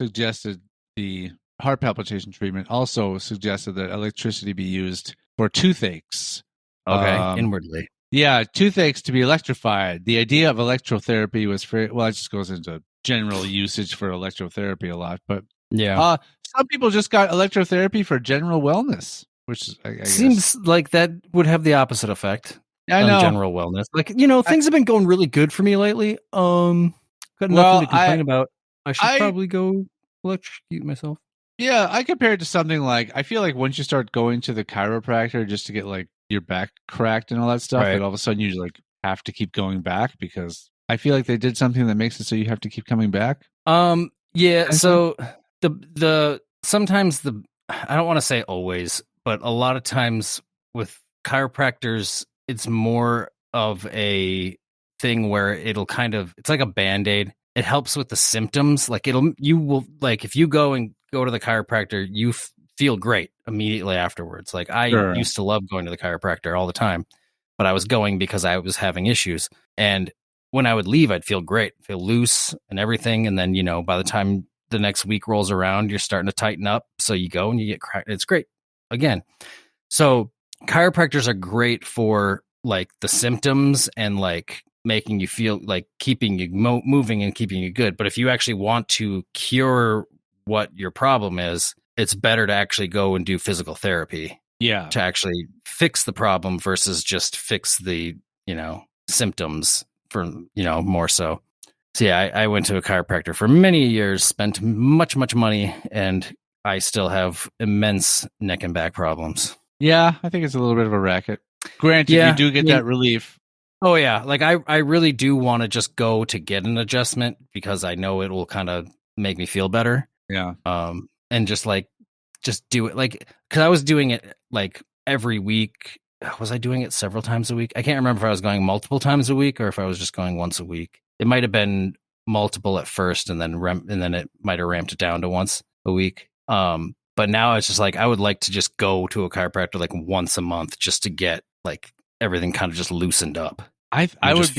suggested the heart palpitation treatment also suggested that electricity be used for toothaches. Okay, inwardly. Yeah, toothaches to be electrified. The idea of electrotherapy was for, well, it just goes into general usage for electrotherapy a lot, but yeah. Some people just got electrotherapy for general wellness, which is, I Seems guess. like that would have the opposite effect I on know. general wellness. Like, things have been going really good for me lately. Got nothing to complain about. I should probably go electrocute myself. Yeah, I compare it to something like, I feel like once you start going to the chiropractor just to get like your back cracked and all that stuff, Right. that all of a sudden you like have to keep going back because I feel like they did something that makes it so you have to keep coming back. Yeah. So the sometimes I don't want to say always, but a lot of times with chiropractors, it's more of a thing where it'll it's like a Band-Aid. It helps with the symptoms. Like you will if you go to the chiropractor, you feel great immediately afterwards. Like I used to love going to the chiropractor all the time, but I was going because I was having issues. And when I would leave, I'd feel great, feel loose and everything. And then, by the time the next week rolls around, you're starting to tighten up. So you go and you get cracked. It's great again. So chiropractors are great for like the symptoms and like making you feel like keeping you moving and keeping you good. But if you actually want to cure what your problem is, it's better to actually go and do physical therapy. Yeah. To actually fix the problem versus just fix the, symptoms for, more so. So yeah, I went to a chiropractor for many years, spent much money, and I still have immense neck and back problems. Yeah, I think it's a little bit of a racket. Granted, you do get that relief. Oh yeah, like I really do want to just go to get an adjustment because I know it will kind of make me feel better. Yeah. And just do it because I was doing it like every week. Was I doing it several times a week? I can't remember if I was going multiple times a week or if I was just going once a week. It might have been multiple at first, and then it might have ramped it down to once a week. But now it's just like I would like to just go to a chiropractor like once a month just to get like everything kind of just loosened up. I would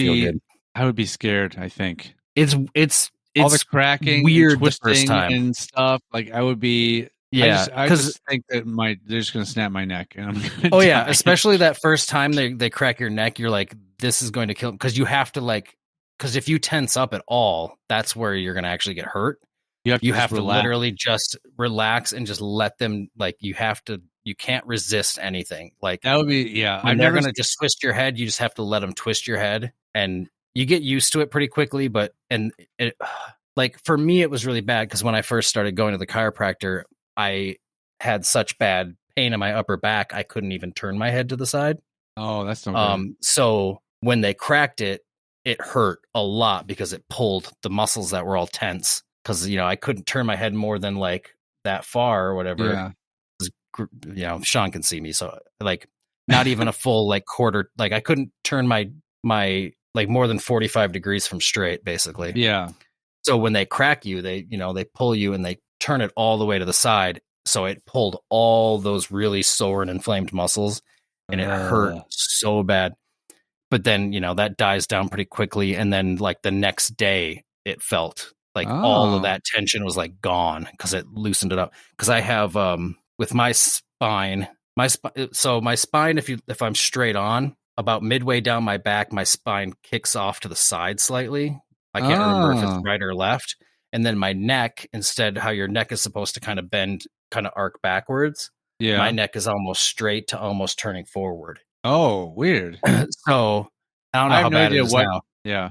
be scared. I think it's all the cracking, weird and twisting the first time and stuff. Like I would be. Yeah, I just think that they're just going to snap my neck, and I'm going to. Oh yeah, especially that first time they crack your neck, you're like, this is going to kill, because you have to because if you tense up at all, that's where you're going to actually get hurt. You have to literally just relax and just let them, you can't resist anything. Like that would be, yeah. When they're going to just twist your head, you just have to let them twist your head, and you get used to it pretty quickly. For me, it was really bad because when I first started going to the chiropractor, I had such bad pain in my upper back, I couldn't even turn my head to the side. Oh, that's no good. So when they cracked it, it hurt a lot because it pulled the muscles that were all tense. Because I couldn't turn my head more than that far or whatever. Yeah. Sean can see me, so not even a full quarter. I couldn't turn my more than 45 degrees from straight, basically. Yeah. So when they crack you, they pull you and they turn it all the way to the side. So it pulled all those really sore and inflamed muscles, and it hurt so bad. But then, that dies down pretty quickly. And then the next day it felt all of that tension was gone because it loosened it up. Because I have, with my spine, so my spine, if I'm straight on, about midway down my back, my spine kicks off to the side slightly. I can't remember if it's right or left. And then my neck, instead, how your neck is supposed to kind of bend, kind of arc backwards. Yeah. My neck is almost straight to almost turning forward. Oh, weird. So I don't know I have how no bad it idea is what. now. Yeah.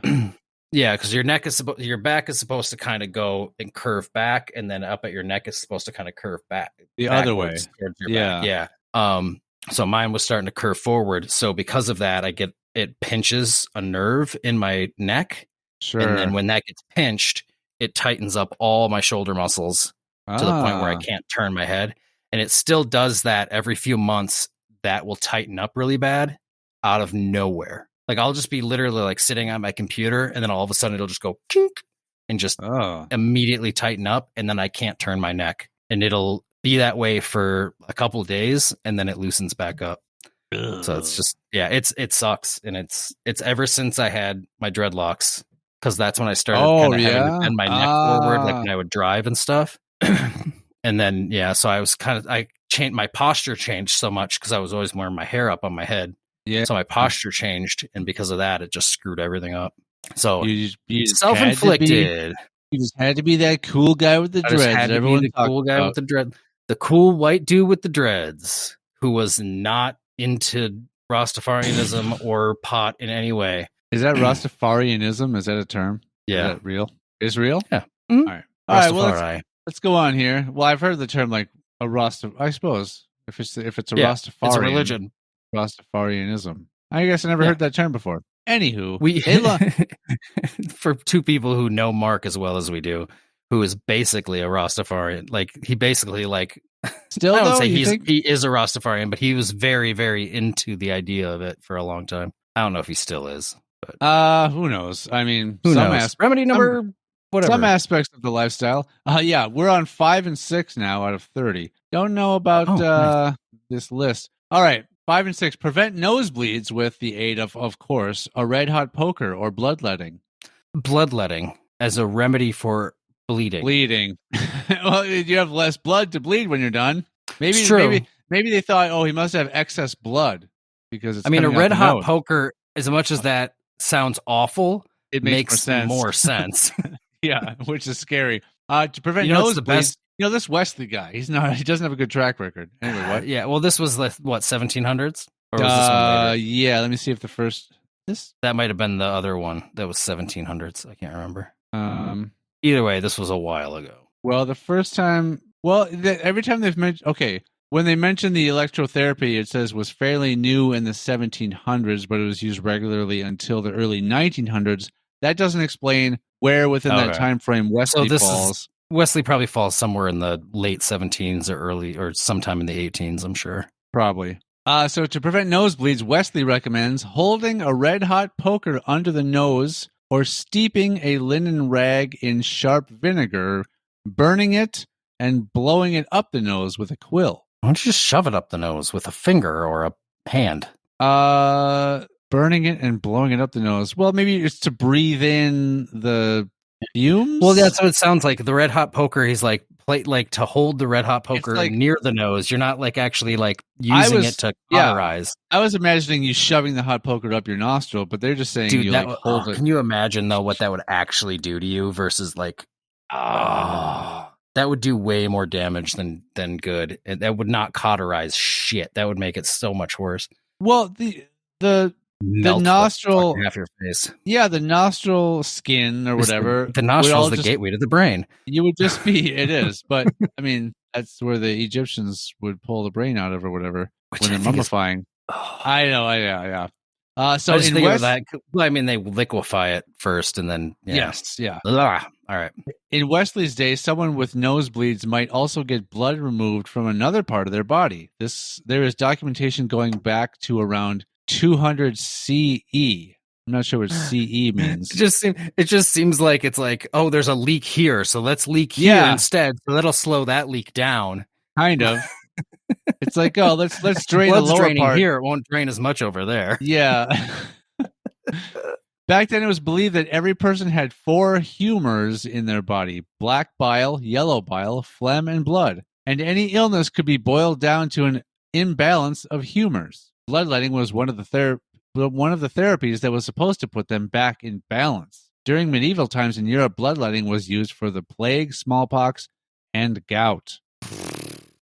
Yeah, because your back is supposed to kind of go and curve back, and then up at your neck is supposed to kind of curve back The other way. towards your Yeah. back. Yeah. So mine was starting to curve forward. So because of that, it pinches a nerve in my neck. Sure. And then when that gets pinched, it tightens up all my shoulder muscles to the point where I can't turn my head. And it still does that every few months. That will tighten up really bad out of nowhere. Like I'll just be literally like sitting on my computer, and then all of a sudden it'll just go kink and just immediately tighten up, and then I can't turn my neck. And it'll be that way for a couple of days, and then it loosens back up. Ugh. So it's just it sucks. And it's ever since I had my dreadlocks, because that's when I started kind of having to bend my neck forward, like when I would drive and stuff. And then so I was changed, my posture changed so much because I was always wearing my hair up on my head. Yeah. So my posture changed, and because of that, it just screwed everything up. So you self-inflicted. You just had to be that cool guy with the dreads. Had to be the cool guy with the dread, the cool white dude with the dreads, who was not into Rastafarianism or pot in any way. Is that Rastafarianism? Is that a term? Yeah. Is that real? Is real? Yeah. Mm-hmm. All right. All right. Well, let's go on here. Well, I've heard the term like a Rasta. I suppose if it's a Rastafarian, it's a religion. Rastafarianism. I guess I never heard that term before. Anywho, for two people who know Mark as well as we do, who is basically a Rastafarian, like he basically still I would say he is a Rastafarian, but he was very, very into the idea of it for a long time. I don't know if he still is, but who knows? I mean, who knows? Remedy number whatever. Some aspects of the lifestyle. Yeah, we're on 5 and 6 now out of 30. Don't know about this list. All right. 5 and 6, prevent nosebleeds with the aid of course, a red hot poker or bloodletting. Bloodletting as a remedy for bleeding. Bleeding. Well, you have less blood to bleed when you're done. Maybe it's true. Maybe they thought, he must have excess blood because it's. I mean, a red hot poker, as much as that sounds awful, it makes more sense. Yeah, which is scary. To prevent nosebleeds. This Wesley guy, he doesn't have a good track record. Anyway, what? Yeah, well, this was 1700s? Or was this one later? Yeah, let me see if the first... That might have been the other one that was 1700s. I can't remember. Either way, this was a while ago. Well, the first time... Well, every time they've mentioned... Okay, when they mention the electrotherapy, it says was fairly new in the 1700s, but it was used regularly until the early 1900s. That doesn't explain where within that time frame Wesley falls. Wesley probably falls somewhere in the late 17s or sometime in the 18s, I'm sure. Probably. So to prevent nosebleeds, Wesley recommends holding a red-hot poker under the nose or steeping a linen rag in sharp vinegar, burning it, and blowing it up the nose with a quill. Why don't you just shove it up the nose with a finger or a hand? Burning it and blowing it up the nose. Well, maybe it's to breathe in the... fumes? Well, that's what it sounds like. The red hot poker, he's to hold the red hot poker near the nose. You're not actually using it to cauterize. I was imagining you shoving the hot poker up your nostril, but they're just saying hold it. Can you imagine though what that would actually do to you versus that would do way more damage than good. And that would not cauterize shit. That would make it so much worse. Well, the nostril half your face. Yeah, the nostril skin or whatever. The nostril is the gateway to the brain. You would just be. It is, but I mean that's where the Egyptians would pull the brain out of or whatever when they're mummifying. I know. Yeah. So in that. Well, I mean, they liquefy it first, and then yes, yeah. All right. In Wesley's day, someone with nosebleeds might also get blood removed from another part of their body. There is documentation going back to around 200 CE. I'm not sure what CE means. It just seems like it's there's a leak here, so let's leak here instead. So that'll slow that leak down. Kind of. It's let's drain Blood's the lower draining part here. It won't drain as much over there. Yeah. Back then, it was believed that every person had 4 humors in their body: black bile, yellow bile, phlegm, and blood. And any illness could be boiled down to an imbalance of humors. Bloodletting was one of the therapies that was supposed to put them back in balance. During medieval times in Europe, bloodletting was used for the plague, smallpox, and gout.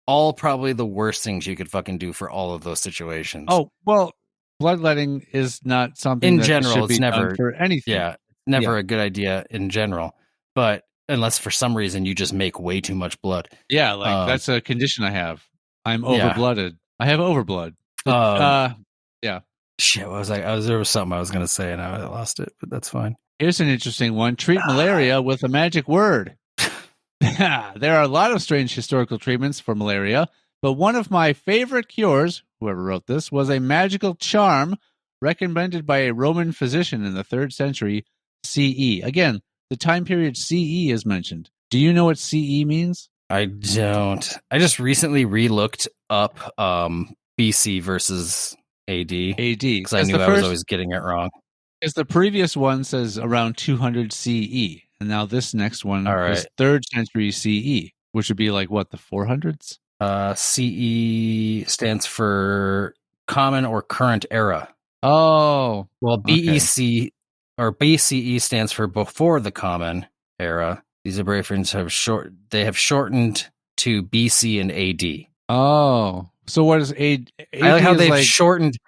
All probably the worst things you could fucking do for all of those situations. Oh, well, bloodletting is not something in that general, should it's be never done for anything. Yeah, never a good idea in general. But unless for some reason you just make way too much blood. Yeah, like that's a condition I have. I'm overblooded. I have overblood. Yeah. Shit, what was there was something I was going to say and I lost it, but that's fine. Here's an interesting one. Treat malaria with a magic word. There are a lot of strange historical treatments for malaria, but one of my favorite cures, whoever wrote this, was a magical charm recommended by a Roman physician in the 3rd century CE. Again, the time period CE is mentioned. Do you know what CE means? I don't. I just recently re-looked up BC versus AD. Because I knew I was always getting it wrong. Because the previous one says around 200 CE, and now this next one is 3rd century CE, which would be like, what, the 400s? CE stands for Common or Current Era. Oh. Well, BEC or BCE stands for Before the Common Era. These abbreviations have shortened to BC and AD. Oh. So what is AD? I like how they've shortened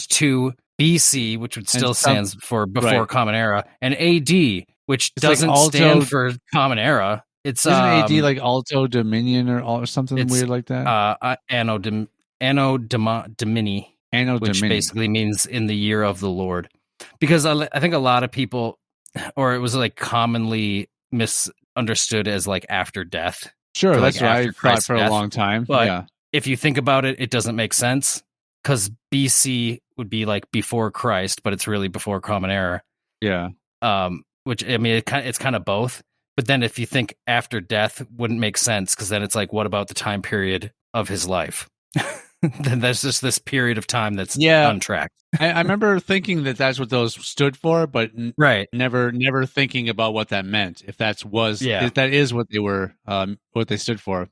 to BC, which would still stands for Before Common Era, and AD, which doesn't stand for Common Era. It's isn't AD like Alto Dominion or something weird like that? Anno Domini, which basically means in the year of the Lord. Because I think a lot of people, or it was like commonly misunderstood as like after death. Sure, that's what I thought for a long time. But if you think about it, it doesn't make sense because BC would be like before Christ, but it's really before Common Era. Yeah. Which, I mean, it's kind of both. But then if you think after death wouldn't make sense because then it's like, what about the time period of his life? Then there's just this period of time that's untracked. I remember thinking that that's what those stood for, but never thinking about what that meant. If that is what they were, what they stood for.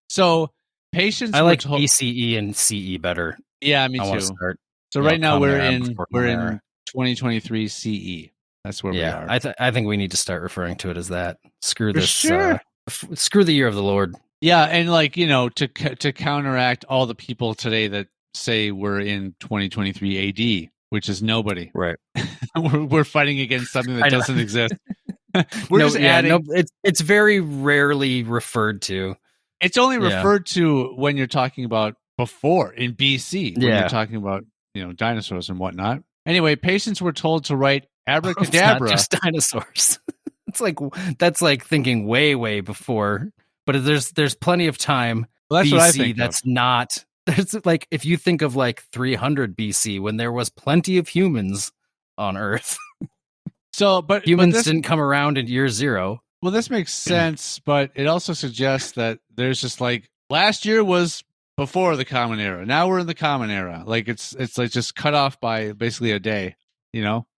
So patients, I like BCE and CE better. Yeah, me too. So right now we're in 2023 CE. That's where we are. I think we need to start referring to it as that. Screw this. Sure. Screw the year of the Lord. Yeah, and like, to counteract all the people today that say we're in 2023 AD, which is nobody. Right. we're fighting against something that doesn't exist. We're just adding. It's very rarely referred to. It's only referred to when you're talking about before in BC, when you're talking about, dinosaurs and whatnot. Anyway, patients were told to write abracadabra. It's not just dinosaurs. That's like thinking way, way before. But there's plenty of time. Well, that's BC, what I think. That's not. There's like if you think of like 300 BC when there was plenty of humans on Earth. But humans didn't come around in year 0. Well, this makes sense, but it also suggests that there's just like last year was before the Common Era. Now we're in the Common Era. Like it's like just cut off by basically a day,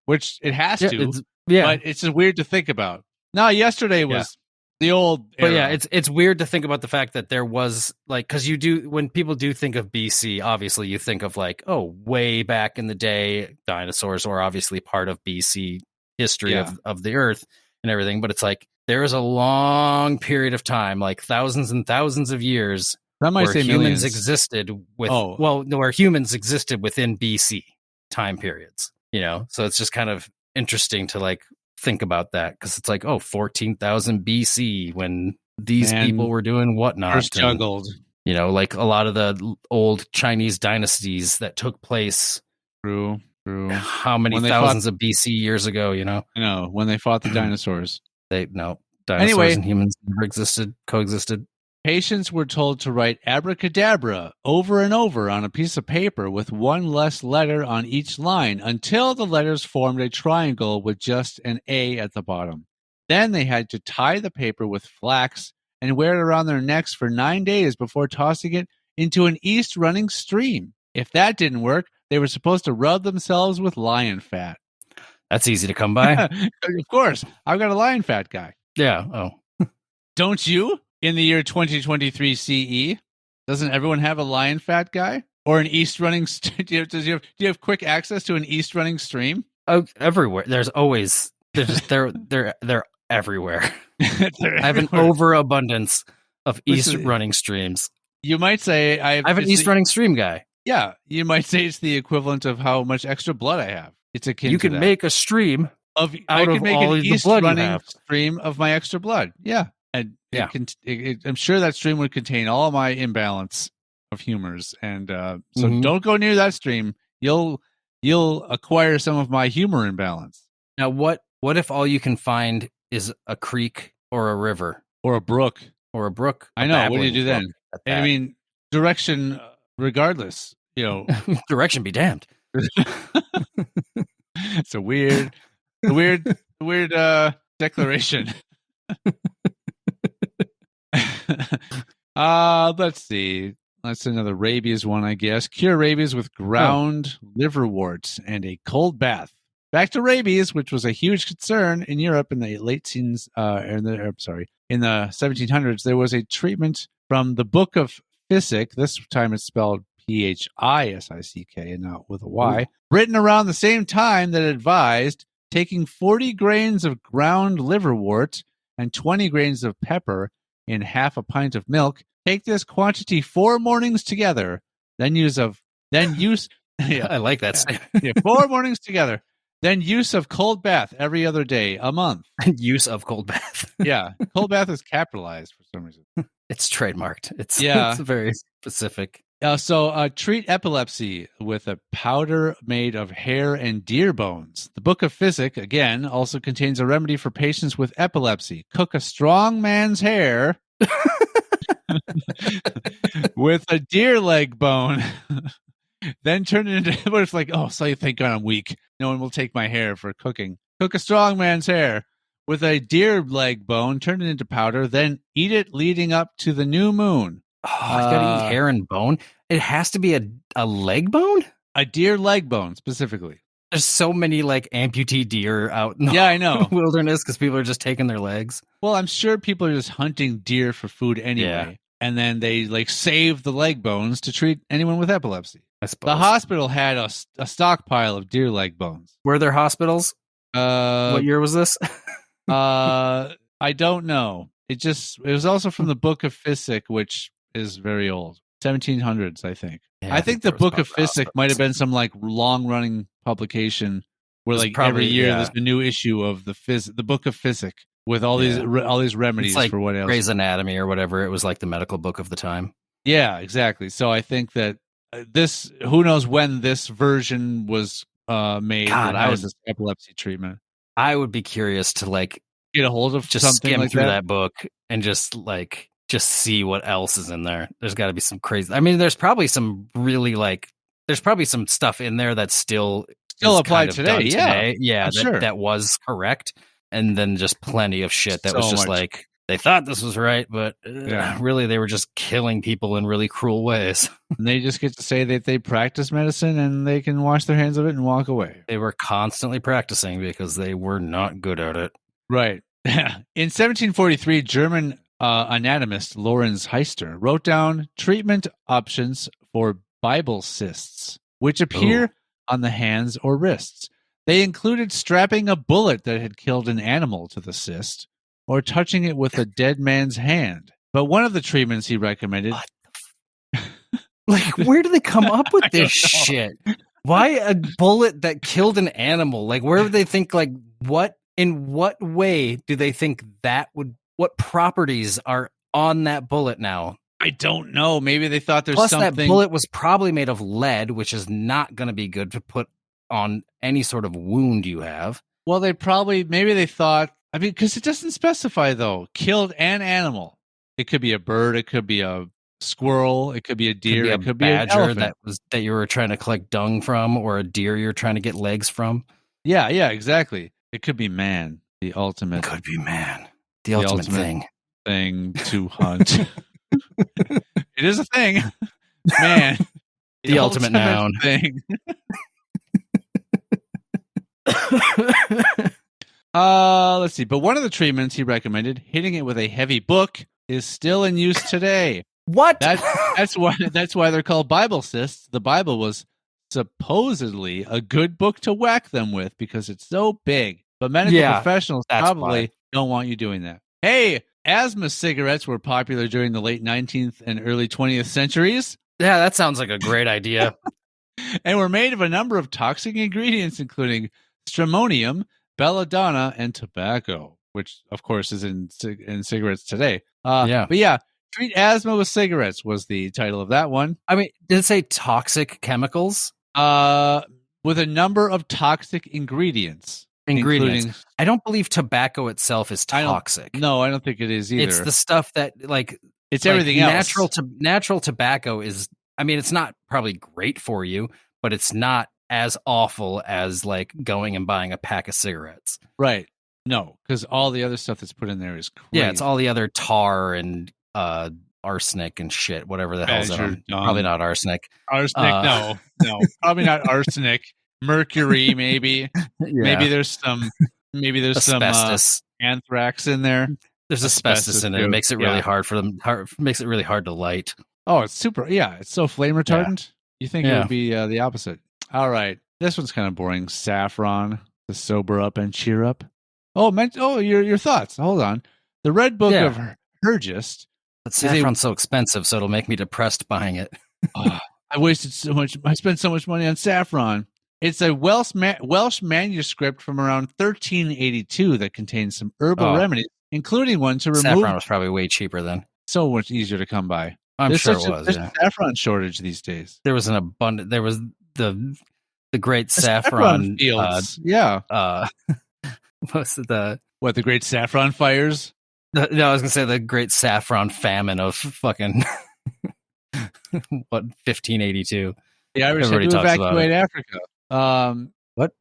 which it has to. But it's just weird to think about. No, yesterday was the old era. But it's weird to think about the fact that there was like, because when people do think of BC, obviously you think of like, oh, way back in the day, dinosaurs were obviously part of BC history of the Earth and everything. But it's like there is a long period of time, like thousands and thousands of years, where humans existed where humans existed within BC time periods. So it's just kind of interesting to like think about that because it's like 14,000 BC when these people were doing whatnot. First juggled. Like a lot of the old Chinese dynasties that took place. True. How many thousands of BC years ago? I know when they fought the dinosaurs. Dinosaurs and humans never coexisted. Patients were told to write abracadabra over and over on a piece of paper with one less letter on each line until the letters formed a triangle with just an A at the bottom. Then they had to tie the paper with flax and wear it around their necks for 9 days before tossing it into an east-running stream. If that didn't work, they were supposed to rub themselves with lion fat. That's easy to come by. Of course. I've got a lion fat guy. Yeah. Oh. Don't you? In the year 2023 CE, doesn't everyone have a lion fat guy or an east running? Do you have quick access to an east running stream? Oh, everywhere. There's always They're everywhere. They're I have an everywhere. overabundance of east Listen, running streams. You might say I have an it's east running stream guy. Yeah, you might say it's the equivalent of how much extra blood I have. It's akin You to can that. make a stream I out can of make an all of the east blood you running have. stream of my extra blood. Yeah, and Yeah. I'm sure that stream would contain all my imbalance of humors, and so Mhm. don't go near that stream. You'll acquire some of my humor imbalance Now, what if all you can find is a creek or a river or a brook. or a brook? I know. What do you do then? I mean, direction, regardless. You know, direction be damned. it's a weird declaration. Let's see. That's another rabies one, I guess. Cure rabies with ground liverworts and a cold bath. Back to rabies, which was a huge concern in Europe in the late teens. In the 1700s, there was a treatment from the Book of Physic. This time it's spelled Phisick and not with a Y. Ooh. Written around the same time that advised taking 40 grains of ground liverwort and 20 grains of pepper in half a pint of milk. Take this quantity 4 mornings together. Then use. Yeah, I like that. yeah, 4 mornings together. Then use of cold bath every other day, a month. Use of cold bath. Yeah, cold bath is capitalized for some reason. It's trademarked. It's very specific. Treat epilepsy with a powder made of hair and deer bones. The Book of Physic, again, also contains a remedy for patients with epilepsy. Cook a strong man's hair with a deer leg bone. Then turn it into, but it's like, oh, so you thank God I'm weak. No one will take my hair for cooking. Cook a strong man's hair with a deer leg bone, turn it into powder, then eat it leading up to the new moon. Oh, I gotta eat hair and bone. It has to be a leg bone? A deer leg bone, specifically. There's so many like amputee deer out in the I know. wilderness because people are just taking their legs. Well, I'm sure people are just hunting deer for food anyway. Yeah. And then they like save the leg bones to treat anyone with epilepsy. I suppose. The hospital had a stockpile of deer leg bones. Were there hospitals? What year was this? I don't know. It was also from the Book of Physic, which is very old. 1700s, I think. Yeah, I think the Book of Physic might have been some like long running publication where like every year there's a new issue of the Book of Physic with all these remedies like for what else. Grey's Anatomy or whatever. It was like the medical book of the time. Yeah, exactly. So I think that who knows when this version was made. God, I was this epilepsy treatment. I would be curious to like get a hold of just something skim like through that book and just see what else is in there. There's got to be some crazy. I mean, there's probably some really there's probably some stuff in there that's still applied today. Yeah, that was correct. And then just plenty of shit that was just like they thought this was right, but really they were just killing people in really cruel ways. And they just get to say that they practice medicine and they can wash their hands of it and walk away. They were constantly practicing because they were not good at it. Right. In 1743, German anatomist Lorenz Heister wrote down treatment options for Bible cysts, which appear on the hands or wrists. They included strapping a bullet that had killed an animal to the cyst or touching it with a dead man's hand. But one of the treatments he recommended... Like, where do they come up with this shit? Why a bullet that killed an animal? Like, where would they think, like, in what way do they think what properties are on that bullet now? I don't know. Maybe they thought there's Plus, something... that bullet was probably made of lead, which is not going to be good to put on any sort of wound you have. Well, maybe they thought, I mean, because it doesn't specify, though, killed an animal. It could be a bird, it could be a squirrel, it could be a deer, it could be a badger an that you were trying to collect dung from, or a deer you're trying to get legs from. Yeah, exactly. It could be man, the ultimate. It could be man, the ultimate thing to hunt. It is a thing, man. The ultimate noun thing. Let's see. But one of the treatments he recommended, hitting it with a heavy book, is still in use today. What? That's why they're called Bible cysts. The Bible was supposedly a good book to whack them with because it's so big. but medical Yeah, professionals that's probably why. don't want you doing that. Hey, asthma cigarettes were popular during the late 19th and early 20th centuries Yeah, that sounds like a great idea. and were made of a number of toxic ingredients, including stramonium, belladonna, and tobacco, which, of course, is in cigarettes today. Yeah. But yeah, treat asthma with cigarettes was the title of that one. I mean, did it say toxic chemicals? With a number of toxic ingredients. Including, I don't believe tobacco itself is I toxic. No, I don't think it is either. It's the stuff that it's everything else. Natural tobacco is, I mean, it's not probably great for you, but it's not as awful as like going and buying a pack of cigarettes. Right. No, because all the other stuff that's put in there is crazy. Yeah, it's all the other tar and arsenic and shit, whatever the hell's in them. Probably not arsenic. No, probably not arsenic. Mercury, maybe. Yeah. Maybe there's some asbestos. Some anthrax in there. There's asbestos in it. It makes it really hard for them. Makes it really hard to light. Oh, it's super. Yeah, it's so flame retardant. Yeah. You think it would be the opposite. All right. This one's kind of boring. Saffron to sober up and cheer up. Your thoughts. Hold on. The Red Book of Hergest. But saffron's so expensive, so it'll make me depressed buying it. I wasted so much. I spent so much money on saffron. It's a Welsh manuscript from around 1382 that contains some herbal remedies, including one to remove. Saffron was probably way cheaper then. So much easier to come by. There's it was. There's a saffron shortage these days. There was an abundant. There was the great saffron fields. What's the great saffron fires? No, I was gonna say the great saffron famine of fucking 1582. The Irish had to evacuate Africa. What?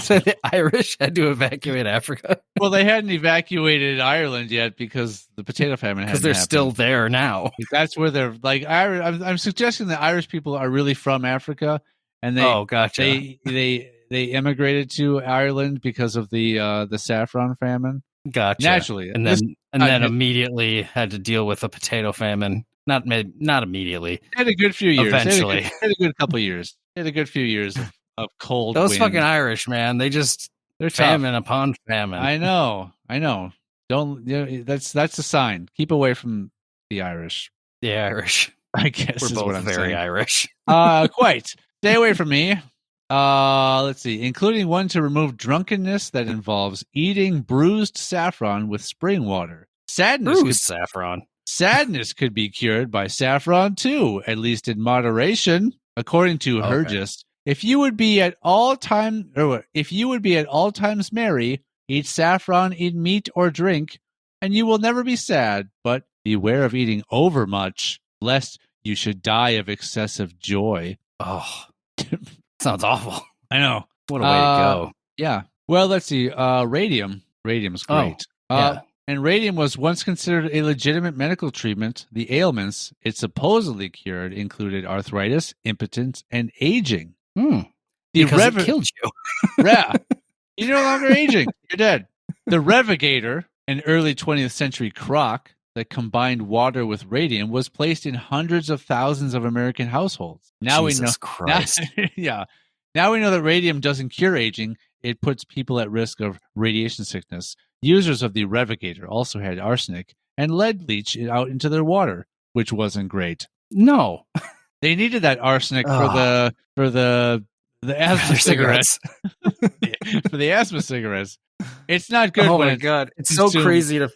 So the Irish had to evacuate Africa? Well, they hadn't evacuated Ireland yet because the potato famine hadn't happened. Because they're still there now. That's where they're like. I'm suggesting that Irish people are really from Africa, and gotcha. They immigrated to Ireland because of the saffron famine. Gotcha. Naturally, and then immediately had to deal with a potato famine. Not immediately. They had a good few years. Eventually, they had a good couple of years. They had a good few years of cold. Those wind. fucking Irish, man. They're famine upon famine. I know. Don't. That's a sign. Keep away from the Irish. The Irish. I guess we're both very saying. Irish. Quite. Stay away from me. Let's see, including one to remove drunkenness that involves eating bruised saffron with spring water. Saffron. Sadness could be cured by saffron too, at least in moderation, according to Hergest. If you would be at all times merry, eat saffron in meat or drink, and you will never be sad. But beware of eating overmuch, lest you should die of excessive joy. Oh. Sounds awful. I know. What a way to go. Yeah. Well, let's see. Radium. Radium's great. And radium was once considered a legitimate medical treatment. The ailments it supposedly cured included arthritis, impotence, and aging. Because it killed you. Yeah. You're no longer aging. You're dead. The Revigator, an early 20th century crock that combined water with radium, was placed in hundreds of thousands of American households. Now Jesus we know. Christ. Now we know that radium doesn't cure aging. It puts people at risk of radiation sickness. Users of the Revigator also had arsenic and lead leach out into their water, which wasn't great. No. They needed that arsenic for the asthma cigarettes. For the asthma cigarettes. It's not good. Oh my God. It's so crazy to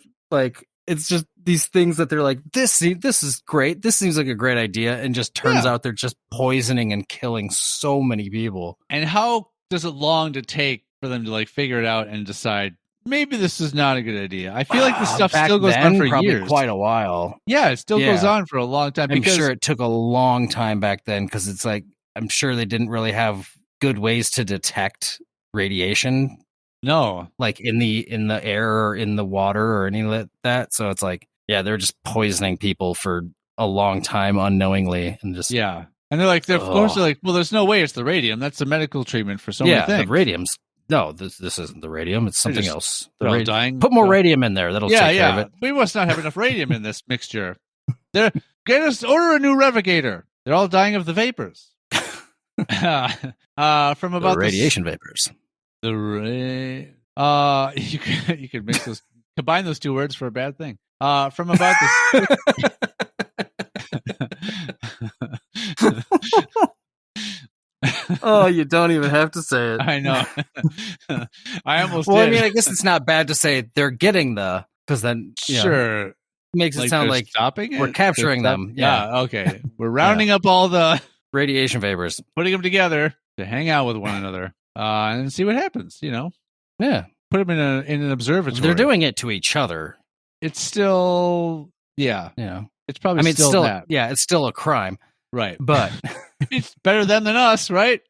it's just these things that they're like, this is great. This seems like a great idea. And just turns out they're just poisoning and killing so many people. And how does it long to take for them to figure it out and decide, maybe this is not a good idea? I feel like this stuff still goes on for years. Quite a while. Yeah, it still goes on for a long time. I'm sure it took a long time back then because it's like, I'm sure they didn't really have good ways to detect radiation. No. Like in the air or in the water or any of that. So it's like, they're just poisoning people for a long time unknowingly. And just. Yeah. And they're like, of course, they're like, well, there's no way it's the radium. That's the medical treatment for so many things. Yeah, the radium's. No, this isn't the radium. It's something else. Dying. Put more radium in there. That'll take care of it. We must not have enough radium in this mixture. Order a new Revigator. They're all dying of the vapors. From about the radiation vapors. You could mix those, combine those two words for a bad thing. From about the Oh, you don't even have to say it. I know. I almost Well, did. I mean, I guess it's not bad to say they're getting because then Sure. makes it sound they're like stopping it? we're capturing them. Yeah, okay. We're rounding up all the Radiation vapors. putting them together to hang out with one another and see what happens, Yeah. Put them in an observatory. They're doing it to each other. It's still Yeah. It's probably I mean, still that. Yeah, it's still a crime. Right. But it's better them than us, right?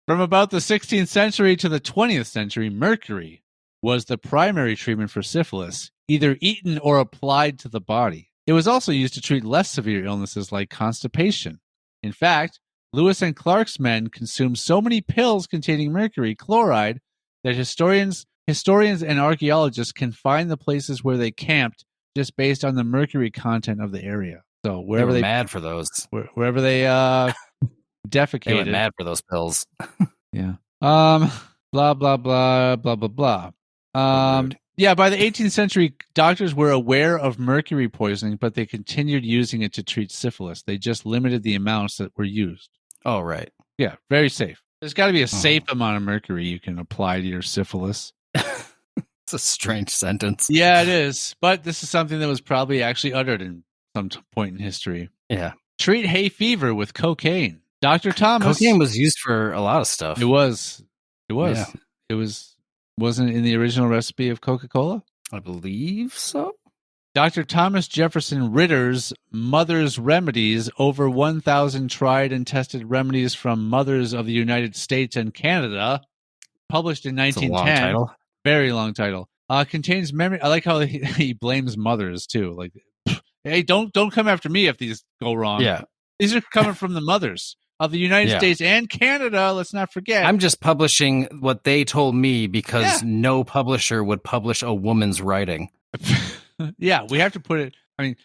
From about the 16th century to the 20th century, mercury was the primary treatment for syphilis, either eaten or applied to the body. It was also used to treat less severe illnesses like constipation. In fact, Lewis and Clark's men consumed so many pills containing mercury chloride that historians and archaeologists can find the places where they camped just based on the mercury content of the area. So wherever they were mad for those, wherever they defecated, they went mad for those pills. Yeah. Blah blah blah blah blah blah. Yeah. By the 18th century, doctors were aware of mercury poisoning, but they continued using it to treat syphilis. They just limited the amounts that were used. Oh, right. Yeah, very safe. There's got to be a safe amount of mercury you can apply to your syphilis. It's a strange sentence. Yeah, it is. But this is something that was probably actually uttered in some point in history. Yeah. Treat hay fever with cocaine. Dr. Thomas. Cocaine was used for a lot of stuff. It was. Yeah. It wasn't it in the original recipe of Coca-Cola? I believe so. Dr. Thomas Jefferson Ritter's Mother's Remedies, over 1,000 tried and tested remedies from mothers of the United States and Canada, published in 1910. That's a long title. Very long title. Contains memory. I like how he blames mothers too. Like, hey, don't come after me if these go wrong. Yeah. These are coming from the mothers of the United States and Canada. Let's not forget. I'm just publishing what they told me because no publisher would publish a woman's writing. Yeah, we have to put it. I mean,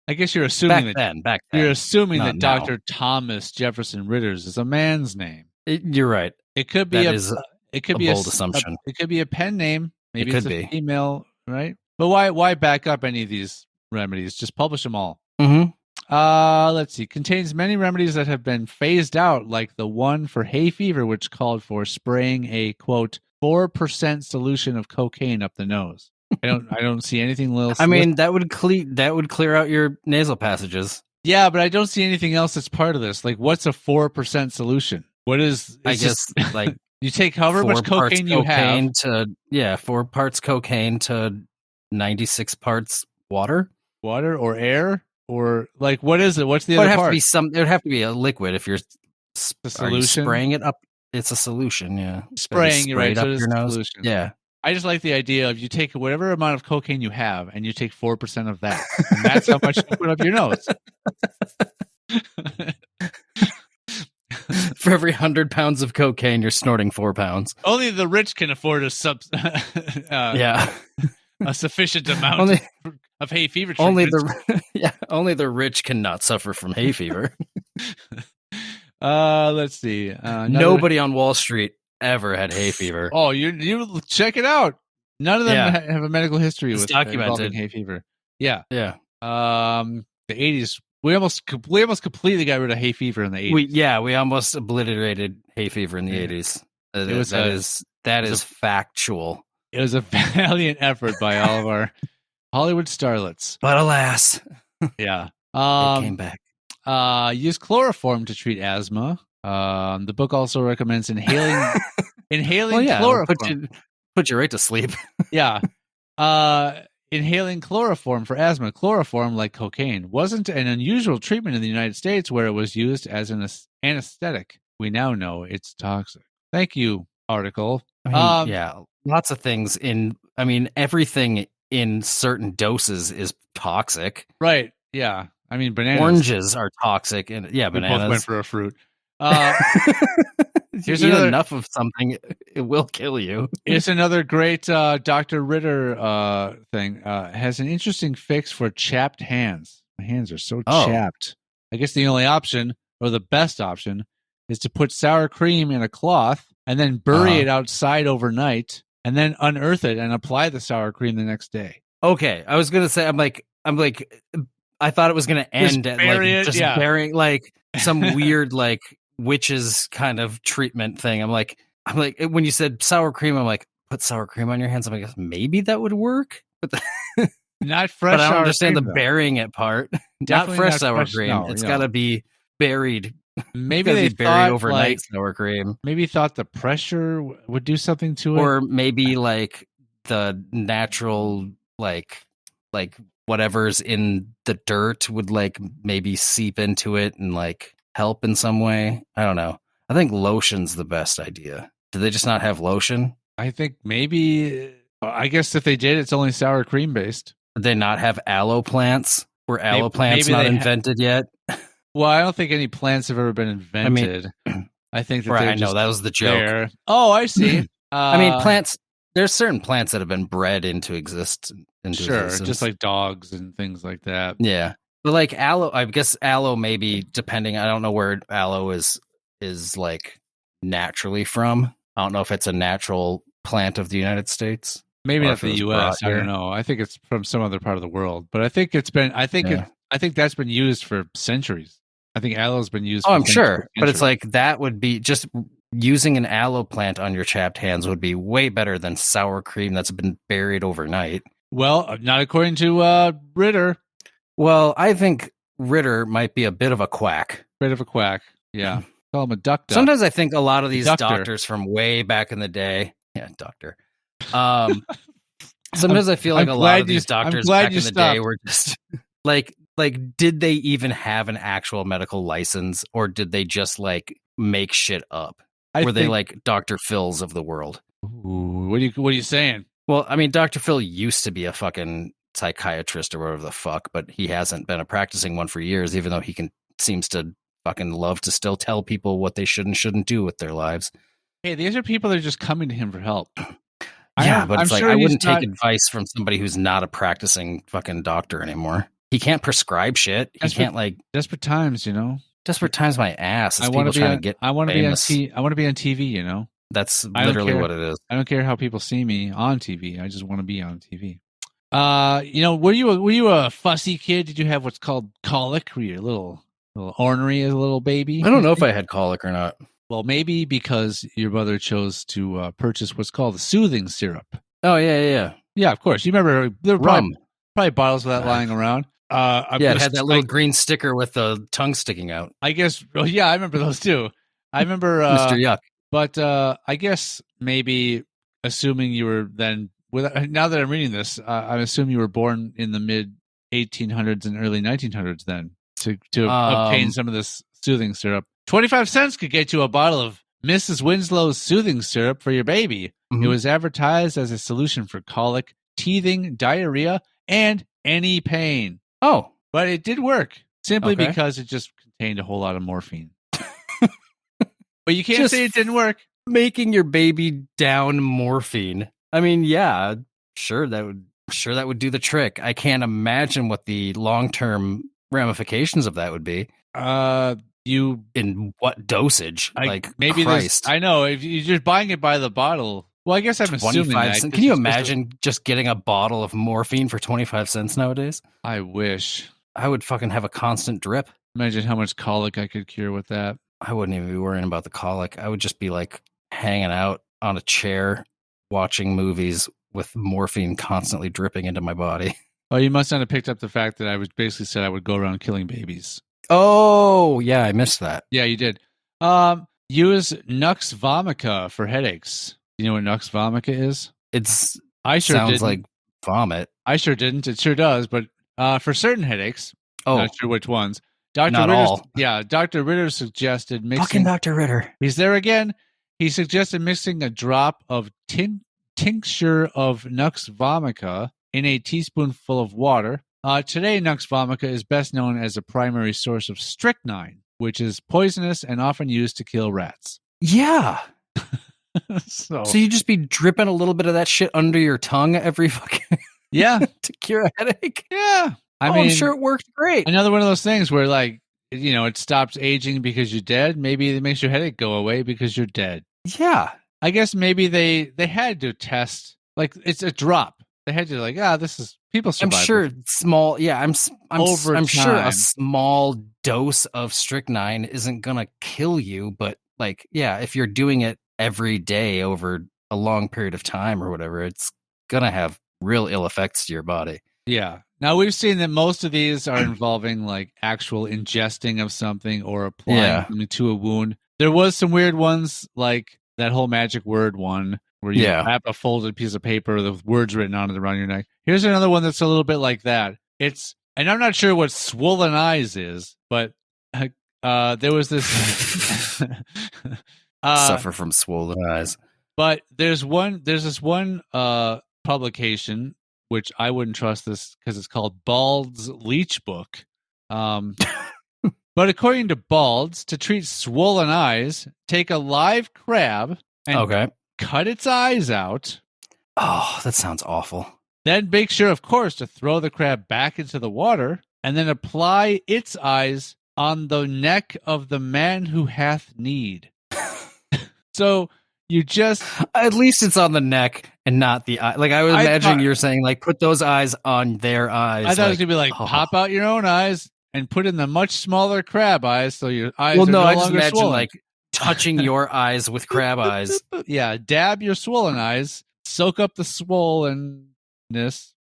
I guess you're assuming back then. You're assuming that now. Dr. Thomas Jefferson Ritter's is a man's name. You're right. It could be a bold assumption. It could be a pen name. Maybe it it's could a be female, right? But why back up any of these remedies? Just publish them all. Mm-hmm. Let's see. Contains many remedies that have been phased out, like the one for hay fever, which called for spraying a quote 4% solution of cocaine up the nose. I don't see anything else. I mean, that would clear out your nasal passages. Yeah, but I don't see anything else that's part of this. Like, what's a 4% solution? What is? I guess like you take however much cocaine you have. 4 parts cocaine to 96 parts water or air, or like what is it? What's the other part? It would have to be a liquid if you're solution spraying it up. It's a solution, yeah. Spraying, you're right. So it is a solution. Yeah. I just like the idea of you take whatever amount of cocaine you have and you take 4% of that. And that's how much you put up your nose. For every 100 pounds of cocaine, you're snorting 4 pounds. Only the rich can afford a sufficient amount of hay fever treatment. Only the rich cannot suffer from hay fever. Let's see. Nobody on Wall Street ever had hay fever. Oh, you check it out. None of them have a medical history with documented hay fever. Yeah. Yeah. The 80s. We almost completely got rid of hay fever in the 80s. We almost obliterated hay fever in the 80s. That is factual. It was a valiant effort by all of our Hollywood starlets. But alas. Yeah. It came back. Use chloroform to treat asthma. The book also recommends inhaling chloroform. Put you right to sleep. Yeah. Inhaling chloroform for asthma. Chloroform, like cocaine, wasn't an unusual treatment in the United States where it was used as an anesthetic. We now know it's toxic. Thank you, article. Lots of things everything in certain doses is toxic. Right. Yeah. I mean, bananas. Oranges are toxic, and we bananas. both went for a fruit. Here's enough of something, it will kill you. Here's another great Dr. Ritter thing. Has an interesting fix for chapped hands. My hands are so chapped. I guess the only option, or the best option, is to put sour cream in a cloth, and then bury it outside overnight, and then unearth it and apply the sour cream the next day. Okay, I was gonna say, I'm like, I thought it was gonna end at like just burying like some weird like witches kind of treatment thing. I'm like, when you said sour cream, I'm like, put sour cream on your hands. I'm like, maybe that would work, but not fresh. But I don't understand cream, the burying it part. Not fresh sour cream. No, it's got to be buried. Maybe they buried overnight sour cream. Maybe thought the pressure would do something to it, or maybe like the natural like whatever's in the dirt would like maybe seep into it and like help in some way. I don't know. I think lotion's the best idea. Do they just not have lotion? I think maybe. I guess if they did, it's only sour cream based. Did they not have aloe plants? Were aloe plants not invented yet? Well, I don't think any plants have ever been invented. I think that I know that was the joke. There. Oh, I see. I mean, plants. There's certain plants that have been bred into existence. Just like dogs and things like that. Yeah, but like aloe, I guess aloe maybe depending. I don't know where aloe is like naturally from. I don't know if it's a natural plant of the United States. Maybe not the U.S. I don't know. I think it's from some other part of the world. But I think it's been. I think that's been used for centuries. I think aloe's been used. Oh, I'm sure, but it's like that would be just using an aloe plant on your chapped hands would be way better than sour cream that's been buried overnight. Well, not according to Ritter. Well, I think Ritter might be a bit of a quack. Yeah. Call him a duck. Sometimes I think a lot of these doctors from way back in the day. Yeah, doctor. Sometimes I feel like a lot of these doctors back in the day were just like, did they even have an actual medical license, or did they just like make shit up? Were they like Dr. Phil's of the world? Ooh, what are you saying? Well, I mean, Dr. Phil used to be a fucking psychiatrist or whatever the fuck, but he hasn't been a practicing one for years, even though he seems to fucking love to still tell people what they should and shouldn't do with their lives. Hey, these are people that are just coming to him for help. Yeah, but it's like, I wouldn't take advice from somebody who's not a practicing fucking doctor anymore. He can't prescribe shit. He can't like desperate times, you know. Desperate times, my ass. I want to be on TV, you know. That's literally what it is. I don't care how people see me on TV. I just want to be on TV. You know, were you a fussy kid? Did you have what's called colic? Were you a little ornery as a little baby? I don't know if I had colic or not. Well, maybe because your mother chose to purchase what's called a soothing syrup. Oh yeah. Yeah, of course. You remember there were probably bottles of that lying around. It had that little green sticker with the tongue sticking out. I guess. Oh, yeah, I remember those too. I remember Mr. Yuck. But I guess maybe assuming you were then. Now that I'm reading this, I assume you were born in the mid 1800s and early 1900s. Then to obtain some of this soothing syrup, 25 cents could get you a bottle of Mrs. Winslow's soothing syrup for your baby. Mm-hmm. It was advertised as a solution for colic, teething, diarrhea, and any pain. Oh, but it did work simply because it just contained a whole lot of morphine. But you can't say it didn't work. Making your baby down morphine. I mean, yeah, sure that would do the trick. I can't imagine what the long-term ramifications of that would be. In what dosage? Maybe Christ. I know if you're just buying it by the bottle. Well, I guess I'm assuming that. Can you imagine just getting a bottle of morphine for 25 cents nowadays? I wish. I would fucking have a constant drip. Imagine how much colic I could cure with that. I wouldn't even be worrying about the colic. I would just be like hanging out on a chair watching movies with morphine constantly dripping into my body. Oh, you must not have picked up the fact that I was basically said I would go around killing babies. Oh, yeah, I missed that. Yeah, you did. Use Nux vomica for headaches. You know what Nux vomica is? Sounds like vomit. I sure didn't. It sure does, but for certain headaches, not sure which ones. Dr. Ritter suggested mixing. Fucking Dr. Ritter. He's there again. He suggested mixing a drop of tincture of Nux vomica in a teaspoonful of water. Today, Nux vomica is best known as a primary source of strychnine, which is poisonous and often used to kill rats. Yeah. So you just be dripping a little bit of that shit under your tongue every fucking to cure a headache. Yeah. I'm sure it worked great. Another one of those things where, like, you know, it stops aging because you're dead. Maybe it makes your headache go away because you're dead. Yeah. I guess maybe they had to test, like, it's a drop. They had to, like, this is, people I'm survive. sure small. Yeah, Over I'm sure a time. small dose of strychnine isn't gonna kill you, but like, yeah, if you're doing it every day over a long period of time or whatever, it's gonna have real ill effects to your body. Yeah. Now we've seen that most of these are involving like actual ingesting of something or applying something to a wound. There was some weird ones, like that whole magic word one where you wrap a folded piece of paper with words written on it around your neck. Here's another one that's a little bit like that. And I'm not sure what swollen eyes is, but there was this suffer from swollen eyes. But there's this one publication, which I wouldn't trust this because it's called Bald's Leech Book. But according to Bald's, to treat swollen eyes, take a live crab and cut its eyes out. Oh, that sounds awful. Then make sure, of course, to throw the crab back into the water and then apply its eyes on the neck of the man who hath need. So you just... At least it's on the neck and not the eye. Like, I was imagining you're saying, like, put those eyes on their eyes. I thought it was going to be like, pop out your own eyes and put in the much smaller crab eyes so your eyes are no I longer just imagine, swollen. like, touching your eyes with crab eyes. Yeah, dab your swollen eyes, soak up the swollenness.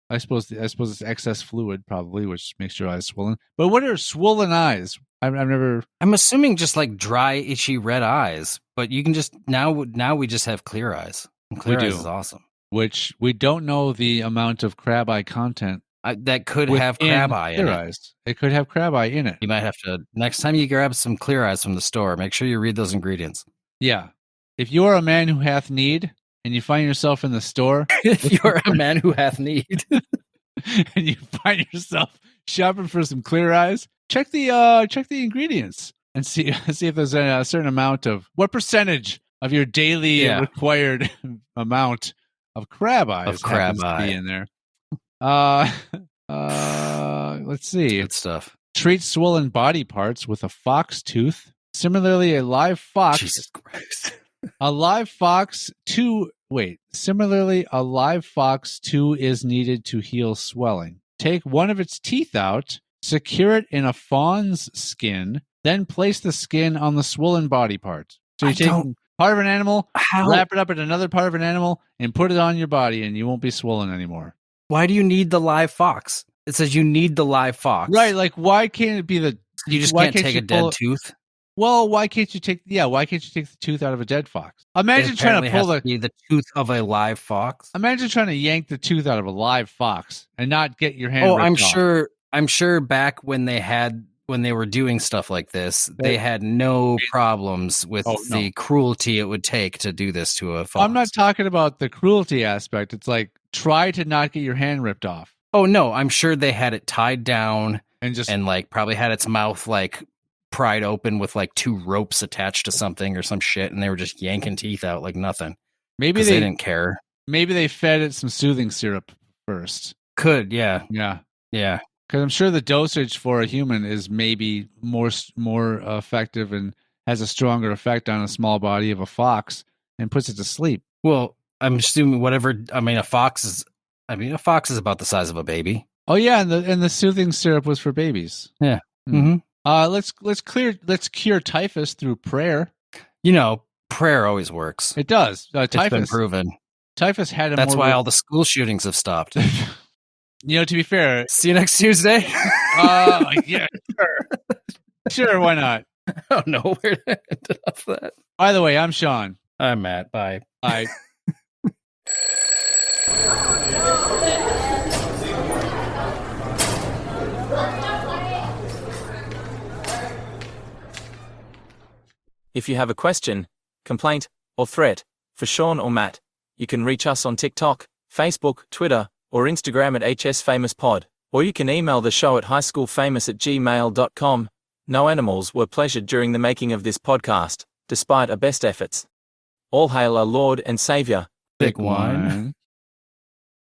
I suppose it's excess fluid probably, which makes your eyes swollen. But what are swollen eyes? I've never... I'm assuming just like dry, itchy red eyes. But you can just... Now we just have clear eyes. And clear eyes is awesome. Which we don't know the amount of crab eye content. That could have crab eye in it. It could have crab eye in it. You might have to... Next time you grab some clear eyes from the store, make sure you read those ingredients. Yeah. If you are a man who hath need... and you find yourself in the store... if you're a man who hath need... and you find yourself shopping for some clear eyes, check the ingredients and see if there's a certain amount of... what percentage of your daily required amount of crab eyes happens to be in there. Let's see. Good stuff. Treat swollen body parts with a fox tooth. Similarly, a live fox... Jesus Christ. Similarly, a live fox too is needed to heal swelling. Take one of its teeth out, secure it in a fawn's skin, then place the skin on the swollen body part. So you take part of an animal, wrap it up in another part of an animal, and put it on your body, and you won't be swollen anymore. Why do you need the live fox? It says you need the live fox. Right, like why can't it be the... You just can't take a dead tooth? Well, why can't you take the tooth out of a dead fox? Imagine trying to pull the tooth of a live fox. Imagine trying to yank the tooth out of a live fox and not get your hand ripped off. I'm sure back when they were doing stuff like this, they had no problems with the cruelty it would take to do this to a fox. I'm not talking about the cruelty aspect. It's like, try to not get your hand ripped off. Oh no, I'm sure they had it tied down and like probably had its mouth like pried open with like 2 ropes attached to something or some shit, and they were just yanking teeth out like nothing. Maybe they didn't care. Maybe they fed it some soothing syrup first. Could, yeah. Because I'm sure the dosage for a human is maybe more effective and has a stronger effect on a small body of a fox and puts it to sleep. Well, I'm assuming a fox is about the size of a baby. Oh yeah, and the soothing syrup was for babies. Yeah. Mm-hmm. Let's cure typhus through prayer. Prayer always works. It does. It's been proven. Typhus had That's why all the school shootings have stopped. To be fair. See you next Tuesday. Yeah, sure. Sure, why not? I don't know where to end off that. By the way, I'm Sean. I'm Matt. Bye. Bye. If you have a question, complaint, or threat for Sean or Matt, you can reach us on TikTok, Facebook, Twitter, or Instagram at hsfamouspod, or you can email the show at highschoolfamous@gmail.com. No animals were pleasured during the making of this podcast, despite our best efforts. All hail our Lord and Savior, Thick wine.